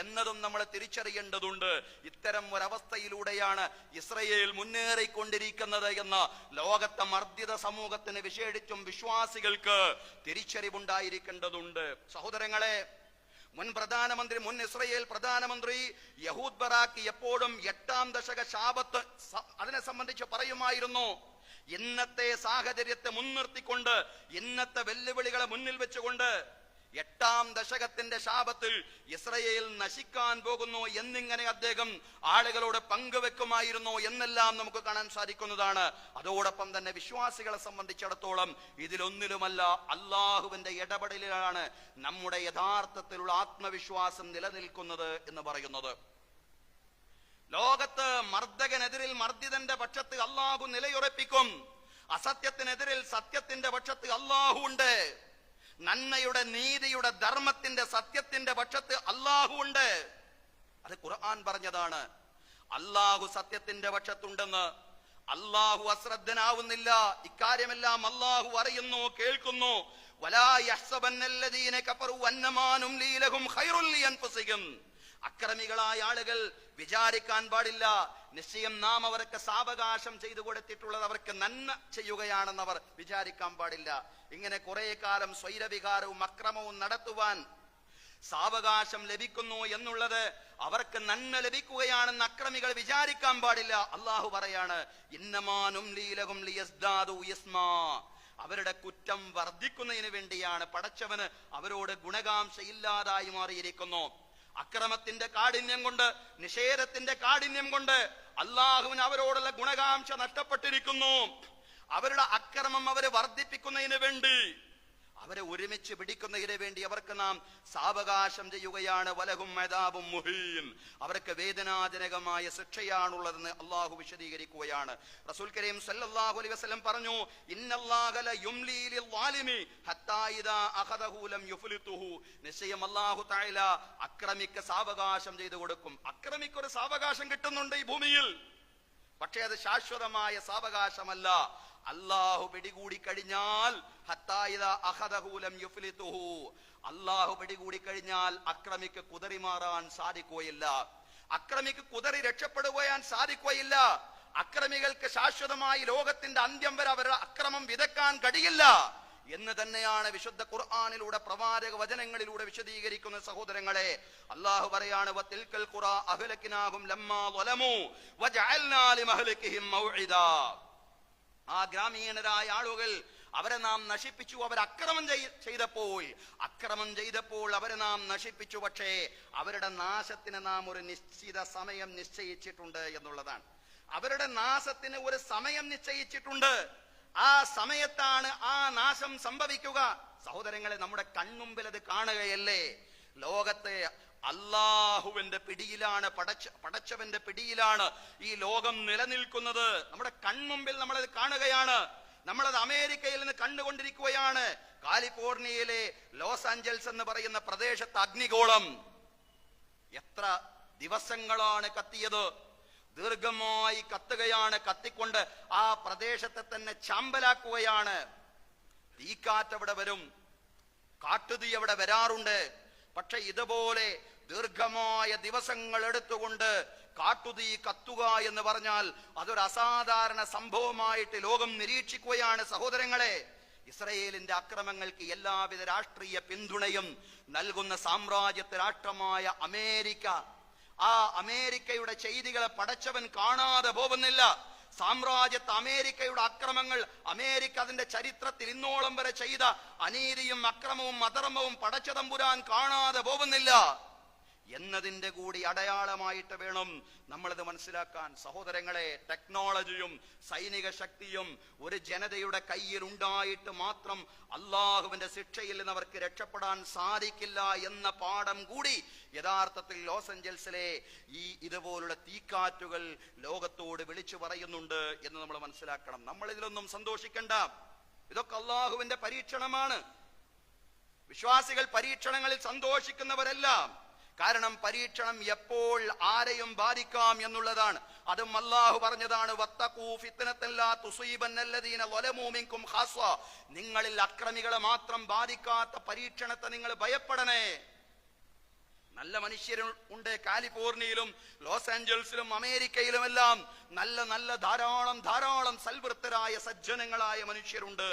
എന്നതും നമ്മൾ തിരിച്ചറിയേണ്ടതുണ്ട്. ഇത്തരം ഒരവസ്ഥയിലൂടെയാണ് ഇസ്രയേൽ മുന്നേറിക്കൊണ്ടിരിക്കുന്നത് എന്ന് ലോകത്തെ മർദ്ദിത സമൂഹത്തിന്, വിശേഷിച്ചും വിശ്വാസികൾക്ക് തിരിച്ചറിവുണ്ടായിരിക്കേണ്ടതുണ്ട്. സഹോദരങ്ങളെ, മുൻ ഇസ്രയേൽ പ്രധാനമന്ത്രി യഹൂദ് ബറാക്ക് എപ്പോഴും 8-ാം ദശക ശാപത്ത് അതിനെ സംബന്ധിച്ച് പറയുമായിരുന്നു. ഇന്നത്തെ സാഹചര്യത്തെ മുൻനിർത്തിക്കൊണ്ട്, ഇന്നത്തെ വെല്ലുവിളികളെ മുന്നിൽ വെച്ചുകൊണ്ട് 8-ാം ദശകത്തിന്റെ ശാപത്തിൽ ഇസ്രയേൽ നശിക്കാൻ പോകുന്നു എന്നിങ്ങനെ അദ്ദേഹം ആളുകളോട് പങ്കുവെക്കുമായിരുന്നു എന്നെല്ലാം നമുക്ക് കാണാൻ സാധിക്കുന്നതാണ്. അതോടൊപ്പം തന്നെ വിശ്വാസികളെ സംബന്ധിച്ചിടത്തോളം ഇതിലൊന്നിലുമല്ല അള്ളാഹുവിന്റെ ഇടപെടലിലാണ് നമ്മുടെ യഥാർത്ഥത്തിലുള്ള ആത്മവിശ്വാസം നിലനിൽക്കുന്നത് എന്ന് പറയുന്നത്. ലോകത്ത് മർദ്ദകനെതിരിൽ മർദ്ദിതന്റെ പക്ഷത്ത് അള്ളാഹു നിലയുറപ്പിക്കും. അസത്യത്തിനെതിരിൽ സത്യത്തിന്റെ പക്ഷത്ത് അള്ളാഹു ഉണ്ട്. നന്മയുടെ, നീതിയുടെ, ധർമ്മത്തിന്റെ, സത്യത്തിന്റെ പക്ഷത്ത് അള്ളാഹു ഉണ്ട്. അത് ഖുർആൻ പറഞ്ഞതാണ്. അള്ളാഹു സത്യത്തിന്റെ പക്ഷത്തുണ്ടെന്ന്. അള്ളാഹു അശ്രദ്ധനാവുന്നില്ല. ഇക്കാര്യമെല്ലാം അള്ളാഹു അറിയുന്നു, കേൾക്കുന്നു. വലാ യഹ്സബന്നല്ലദീന കഫറു അന്നമാ നുംലീ ലഹും ഖൈറുൽ ലിഅൻഫുസിഹിം. അക്രമികളായ ആളുകൾ വിചാരിക്കാൻ പാടില്ല, നിശ്ചയം നാം അവർക്ക് സാവകാശം ചെയ്തു കൊടുത്തിട്ടുള്ളത് അവർക്ക് നന്മ ചെയ്യുകയാണെന്ന് അവർ വിചാരിക്കാൻ പാടില്ല. ഇങ്ങനെ കുറെ കാലം സ്വൈരവികാരവും അക്രമവും നടത്തുവാൻ സാവകാശം ലഭിക്കുന്നു എന്നുള്ളത് അവർക്ക് നന്മ ലഭിക്കുകയാണെന്ന് അക്രമികൾ വിചാരിക്കാൻ പാടില്ല. അള്ളാഹു പറയാണ്, ഇന്നമാ നുംലീ ലഹും ലിയസ്ദാദു ഇസ്മാ. അവരുടെ കുറ്റം വർദ്ധിക്കുന്നതിന് വേണ്ടിയാണ്. പടച്ചവന് അവരോട് ഗുണകാംക്ഷയില്ലാതായി മാറിയിരിക്കുന്നു. അക്രമത്തിന്റെ കാഠിന്യം കൊണ്ട്, നിഷേധത്തിന്റെ കാഠിന്യം കൊണ്ട് അള്ളാഹുവിന് അവരോടുള്ള ഗുണകാംക്ഷ നഷ്ടപ്പെട്ടിരിക്കുന്നു. അവരുടെ അക്രമം അവരെ വർദ്ധിപ്പിക്കുന്നതിന് വേണ്ടി, അവരെ ഒരുമിച്ച് പിടിക്കുന്നതിന് വേണ്ടി അവർക്ക് നാം സാവകാശം ചെയ്യുകയാണ്. വലഹും അദാബും മുഹീൻ. അവർക്ക് വേദനാജനകമായ ശിക്ഷയാണുള്ളതെന്ന് അള്ളാഹു വിശദീകരിക്കുകയാണ്. റസൂൽ കരീം സല്ലല്ലാഹു അലൈഹി വസല്ലം പറഞ്ഞു, ഇന്നല്ലാഹ ലയുംലീ ലിൽവാലിമി ഹത്താ ഇദാ അഖദഹു ലം യുഫ്ലിതുഹു. നിശ്ചയം അല്ലാഹു തആല അക്രമിക്ക് സാവകാശം ചെയ്തു കൊടുക്കും. അക്രമിക്ക് ഒരു സാവകാശം കിട്ടുന്നുണ്ട് ഈ ഭൂമിയിൽ, പക്ഷേ അത് ശാശ്വതമായ സാവകാശമല്ല. അല്ലാഹു പിടികൂടി കഴിഞ്ഞാൽ അല്ലാഹു പിടികൂടി കഴിഞ്ഞാൽ അക്രമിക്ക് കുതറിമാറാൻ സാധിക്കുകയില്ല. അക്രമിക്ക് കുതറി രക്ഷപ്പെടുവാൻ സാധിക്കുകയില്ല. അക്രമികൾക്ക് ശാശ്വതമായി ലോകത്തിന്റെ അന്ത്യം വരെ അവരുടെ അക്രമം വിതക്കാൻ കഴിയില്ല എന്ന് തന്നെയാണ് വിശുദ്ധ ഖുർആനിലൂടെ, പ്രവാചക വചനങ്ങളിലൂടെ വിശദീകരിക്കുന്ന സഹോദരങ്ങളെ. അല്ലാഹു പറയാണ്, വതിൽകൽ ഖുറാ അഹ്ലക്നാഹും ലമ്മാ ളലമു വജഅൽനാ ലിമഹ്ലികിഹിം മൗഇദാ. ആ ഗ്രാമീണരായ ആളുകൾ, അവരെ നാം നശിപ്പിച്ചു. അവർ അക്രമം ചെയ്തപ്പോൾ അവരെ നാം നശിപ്പിച്ചു. പക്ഷേ അവരുടെ നാശത്തിന് നാം ഒരു നിശ്ചിത സമയം നിശ്ചയിച്ചിട്ടുണ്ട് എന്നുള്ളതാണ്. അവരുടെ നാശത്തിന് ഒരു സമയം നിശ്ചയിച്ചിട്ടുണ്ട്. ആ സമയത്താണ് ആ നാശം സംഭവിക്കുക. സഹോദരങ്ങളെ, നമ്മുടെ കൺമുമ്പിൽ അത് കാണുകയല്ലേ. ലോകത്തെ അള്ളാഹുവിന്റെ പിടിയിലാണ്, പടച്ചവന്റെ പിടിയിലാണ് ഈ ലോകം നിലനിൽക്കുന്നത്. നമ്മുടെ കൺമുമ്പിൽ നമ്മളത് കാണുകയാണ്. നമ്മളത് അമേരിക്കയിൽ നിന്ന് കണ്ടുകൊണ്ടിരിക്കുകയാണ്. കാലിഫോർണിയയിലെ ലോസ് ആഞ്ചൽസ് എന്ന് പറയുന്ന പ്രദേശത്ത് അഗ്നിഗോളം എത്ര ദിവസങ്ങളാണ് കത്തിയത്? ദീർഘമായി കത്തുകയാണ്. കത്തിക്കൊണ്ട് ആ പ്രദേശത്തെ തന്നെ ചാമ്പലാക്കുകയാണ്. തീക്കാറ്റ് അവിടെ വരും, കാട്ടുതീ അവിടെ വരാറുണ്ട്. പക്ഷെ ഇതുപോലെ ദീർഘമായ ദിവസങ്ങൾ എടുത്തുകൊണ്ട് കാട്ടുതീ കത്തുക എന്ന് പറഞ്ഞാൽ അതൊരു അസാധാരണ സംഭവമായിട്ട് ലോകം നിരീക്ഷിക്കുകയാണ്. സഹോദരങ്ങളെ, ഇസ്രയേലിന്റെ അക്രമങ്ങൾക്ക് എല്ലാവിധ രാഷ്ട്രീയ പിന്തുണയും നൽകുന്ന സാമ്രാജ്യത്വ രാഷ്ട്രമായ അമേരിക്ക, ആ അമേരിക്കയുടെ ചെയ്തികളെ പടച്ചവൻ കാണാതെ പോകുന്നില്ല. സാമ്രാജ്യത്വ അമേരിക്കയുടെ അക്രമങ്ങൾ, അമേരിക്ക അതിന്റെ ചരിത്രത്തിൽ ഇന്നോളം വരെ ചെയ്ത അനീതിയും അക്രമവും അധർമ്മവും പടച്ചതമ്പുരാൻ കാണാതെ പോകുന്നില്ല എന്നതിന്റെ കൂടി അടയാളമായിട്ട് വേണം നമ്മളിത് മനസ്സിലാക്കാൻ. സഹോദരങ്ങളെ, ടെക്നോളജിയും സൈനിക ശക്തിയും ഒരു ജനതയുടെ കയ്യിൽ ഉണ്ടായിട്ട് മാത്രം അള്ളാഹുവിന്റെ ശിക്ഷയിൽ നിന്ന് അവർക്ക് രക്ഷപ്പെടാൻ സാധിക്കില്ല എന്ന പാഠം കൂടി യഥാർത്ഥത്തിൽ ലോസ് ഏഞ്ചൽസിലെ ഈ ഇതുപോലുള്ള തീക്കാറ്റുകൾ ലോകത്തോട് വിളിച്ചു പറയുന്നുണ്ട് എന്ന് നമ്മൾ മനസ്സിലാക്കണം. നമ്മൾ ഇതിലൊന്നും സന്തോഷിക്കണ്ട. ഇതൊക്കെ അള്ളാഹുവിന്റെ പരീക്ഷണമാണ്. വിശ്വാസികൾ പരീക്ഷണങ്ങളിൽ സന്തോഷിക്കുന്നവരെല്ലാം. കാരണം പരീക്ഷണം എപ്പോൾ ആരെയും ബാധിക്കാം എന്നുള്ളതാണ്. അതും അല്ലാഹു പറഞ്ഞതാണ്, വത്തഖൂ ഫിത്നതൻ ലാ തുസീബന്നല്ലദീന ളലമൂ മിൻകും ഖാസ്സ. നിങ്ങളിൽ അക്രമികളെ മാത്രം ബാധിക്കാത്ത പരീക്ഷണത്തെ നിങ്ങൾ ഭയപ്പെടണേ. നല്ല മനുഷ്യരുണ്ട് കാലിഫോർണിയയിലും ലോസ് ആഞ്ചൽസിലും അമേരിക്കയിലുമെല്ലാം. നല്ല ധാരാളം സൽവൃത്തരായ സജ്ജനങ്ങളായ മനുഷ്യരുണ്ട്.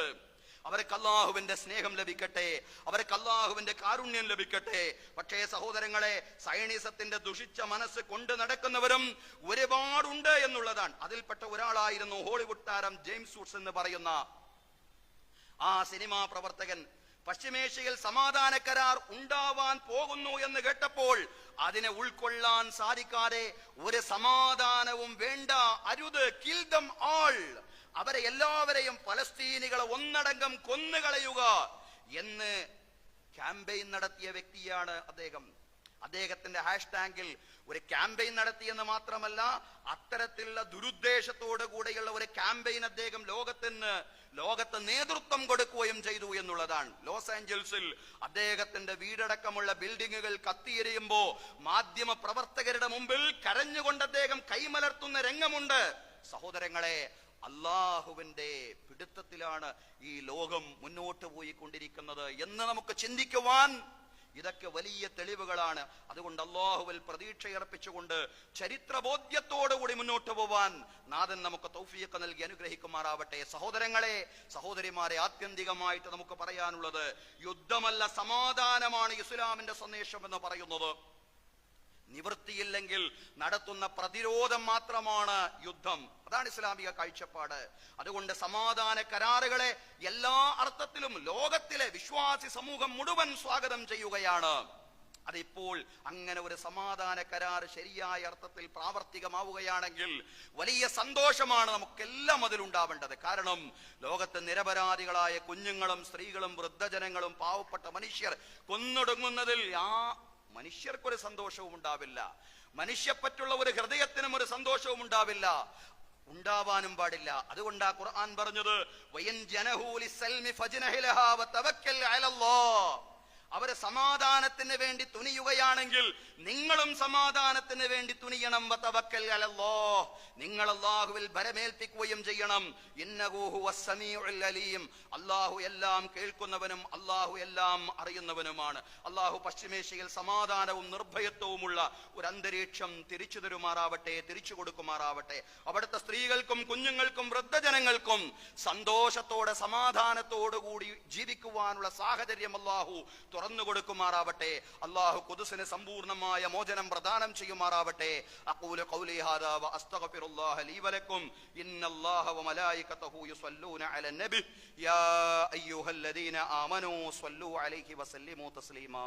അവർക്ക് അല്ലാഹുവിന്റെ സ്നേഹം ലഭിക്കട്ടെ, അവർക്ക് അല്ലാഹുവിന്റെ കാരുണ്യം ലഭിക്കട്ടെ. പക്ഷേ സഹോദരങ്ങളെ, സൈനിസത്തിന്റെ ദുഷിച്ച മനസ്സ് കൊണ്ട് നടക്കുന്നവരും ഒരുപാടുണ്ട് എന്നുള്ളതാണ്. അതിൽപ്പെട്ട ഒരാളായിരുന്നു ഹോളിവുഡ് താരം ജെയിംസ് വൂഡ്സ് എന്ന് പറയുന്ന ആ സിനിമാ പ്രവർത്തകൻ. പശ്ചിമേഷ്യയിൽ സമാധാന കരാർ ഉണ്ടാവാൻ പോകുന്നു എന്ന് കേട്ടപ്പോൾ അതിനെ ഉൾക്കൊള്ളാൻ സാധിക്കാതെ ഒരു സമാധാനവും വേണ്ട, അരുത്, കിൽ ദം ഓൾ, അവരെ എല്ലാവരെയും പലസ്തീനികളെ ഒന്നടങ്കം കൊന്നുകളയുക എന്ന് ക്യാമ്പയിൻ നടത്തിയ വ്യക്തിയാണ് അദ്ദേഹം. അദ്ദേഹത്തിന്റെ ഹാഷ്ടാഗിൽ ഒരു ക്യാമ്പയിൻ നടത്തിയെന്ന് മാത്രമല്ല, അത്തരത്തിലുള്ള ദുരുദ്ദേശത്തോടു കൂടെയുള്ള ഒരു ക്യാമ്പയിൻ അദ്ദേഹം ലോകത്ത് നേതൃത്വം കൊടുക്കുകയും ചെയ്തു എന്നുള്ളതാണ്. ലോസ് ആഞ്ചൽസിൽ അദ്ദേഹത്തിന്റെ വീടടക്കമുള്ള ബിൽഡിങ്ങുകൾ കത്തിയെരിയുമ്പോ മാധ്യമ പ്രവർത്തകരുടെ മുമ്പിൽ കരഞ്ഞുകൊണ്ട് അദ്ദേഹം കൈമലർത്തുന്ന രംഗമുണ്ട്. സഹോദരങ്ങളെ, അള്ളാഹുവിന്റെ പിടുത്തത്തിലാണ് ഈ ലോകം മുന്നോട്ട് പോയിക്കൊണ്ടിരിക്കുന്നത് എന്ന് നമുക്ക് ചിന്തിക്കുവാൻ ഇതൊക്കെ വലിയ തെളിവുകളാണ്. അതുകൊണ്ട് അള്ളാഹുവിൽ പ്രതീക്ഷയർപ്പിച്ചുകൊണ്ട് ചരിത്രബോധ്യത്തോടുകൂടി മുന്നോട്ട് പോവാൻ നാഥൻ നമുക്ക് തൗഫീഖ് നൽകി അനുഗ്രഹിക്കുമാറാവട്ടെ. സഹോദരങ്ങളെ, സഹോദരിമാരെ, ആത്യന്തികമായിട്ട് നമുക്ക് പറയാനുള്ളത്, യുദ്ധമല്ല സമാധാനമാണ് ഇസ്ലാമിന്റെ സന്ദേശം എന്ന് പറയുന്നത്. നിവൃത്തിയില്ലെങ്കിൽ നടത്തുന്ന പ്രതിരോധം മാത്രമാണ് യുദ്ധം. അതാണ് ഇസ്ലാമിക കാഴ്ചപ്പാട്. അതുകൊണ്ട് സമാധാന കരാറുകളെ എല്ലാ അർത്ഥത്തിലും ലോകത്തിലെ വിശ്വാസി സമൂഹം മുഴുവൻ സ്വാഗതം ചെയ്യുകയാണ്. അതിപ്പോൾ അങ്ങനെ ഒരു സമാധാന കരാർ ശരിയായ അർത്ഥത്തിൽ പ്രാവർത്തികമാവുകയാണെങ്കിൽ വലിയ സന്തോഷമാണ് നമുക്കെല്ലാം അതിലുണ്ടാവേണ്ടത്. കാരണം ലോകത്ത് നിരപരാധികളായ കുഞ്ഞുങ്ങളും സ്ത്രീകളും വൃദ്ധജനങ്ങളും പാവപ്പെട്ട മനുഷ്യർ കൊന്നൊടുങ്ങുന്നതിൽ മനുഷ്യർക്കൊരു സന്തോഷവും ഉണ്ടാവില്ല. മനുഷ്യപ്പറ്റുള്ള ഒരു ഹൃദയത്തിനും ഒരു സന്തോഷവും ഉണ്ടാവില്ല, ഉണ്ടാവാനും പാടില്ല. അതുകൊണ്ടാ ഖുർആൻ പറഞ്ഞത്, വയൻ ജനഹു ലിസ്സൽമി ഫജ്നഹി ലഹാ വതവക്കൽ അലല്ലാഹ്. അവര് സമാധാനത്തിന് വേണ്ടി തുനിയുകയാണെങ്കിൽ നിങ്ങളും സമാധാനത്തിന് വേണ്ടി തുനിയണം. വതവക്കൽ അലല്ലാഹ്, നിങ്ങൾ അല്ലാഹുവിൽ ഭരമേൽപ്പിക്കുകയും ചെയ്യണം. ഇന്നഹു ഹുവസ് സമീഉൽ അലീം, അല്ലാഹു എല്ലാം കേൾക്കുന്നവനും അല്ലാഹു എല്ലാം അറിയുന്നവനുമാണ്. അല്ലാഹു പശ്ചിമേഷ്യയിൽ സമാധാനവും നിർഭയത്വവുമുള്ള ഒരു അന്തരീക്ഷം തിരിച്ചു തരുമാറാവട്ടെ, തിരിച്ചു കൊടുക്കുമാറാവട്ടെ. അവിടുത്തെ സ്ത്രീകൾക്കും കുഞ്ഞുങ്ങൾക്കും വൃദ്ധജനങ്ങൾക്കും സന്തോഷത്തോടെ സമാധാനത്തോടു കൂടി ജീവിക്കുവാനുള്ള സാഹചര്യം അല്ലാഹു തുറന്നു കൊടുക്കുമാറാവട്ടെ. അല്ലാഹു ഖുദ്സിന് സമ്പൂർണ്ണമായ മോചനം പ്രദാനം ചെയ്യുമാറാവട്ടെ. അഖൂലു ഖൗലി ഹാദാ വ അസ്തഗ്ഫിറുല്ലാഹ ലീ വലക്കും. ഇന്നല്ലാഹ വ മലായികതഹു യുസല്ലൂന അലൻ നബി യാ അയ്യുഹല്ലദീന ആമനൂ സ്വല്ലൂ അലൈഹി വസല്ലിമൂ തസ്ലീമാ.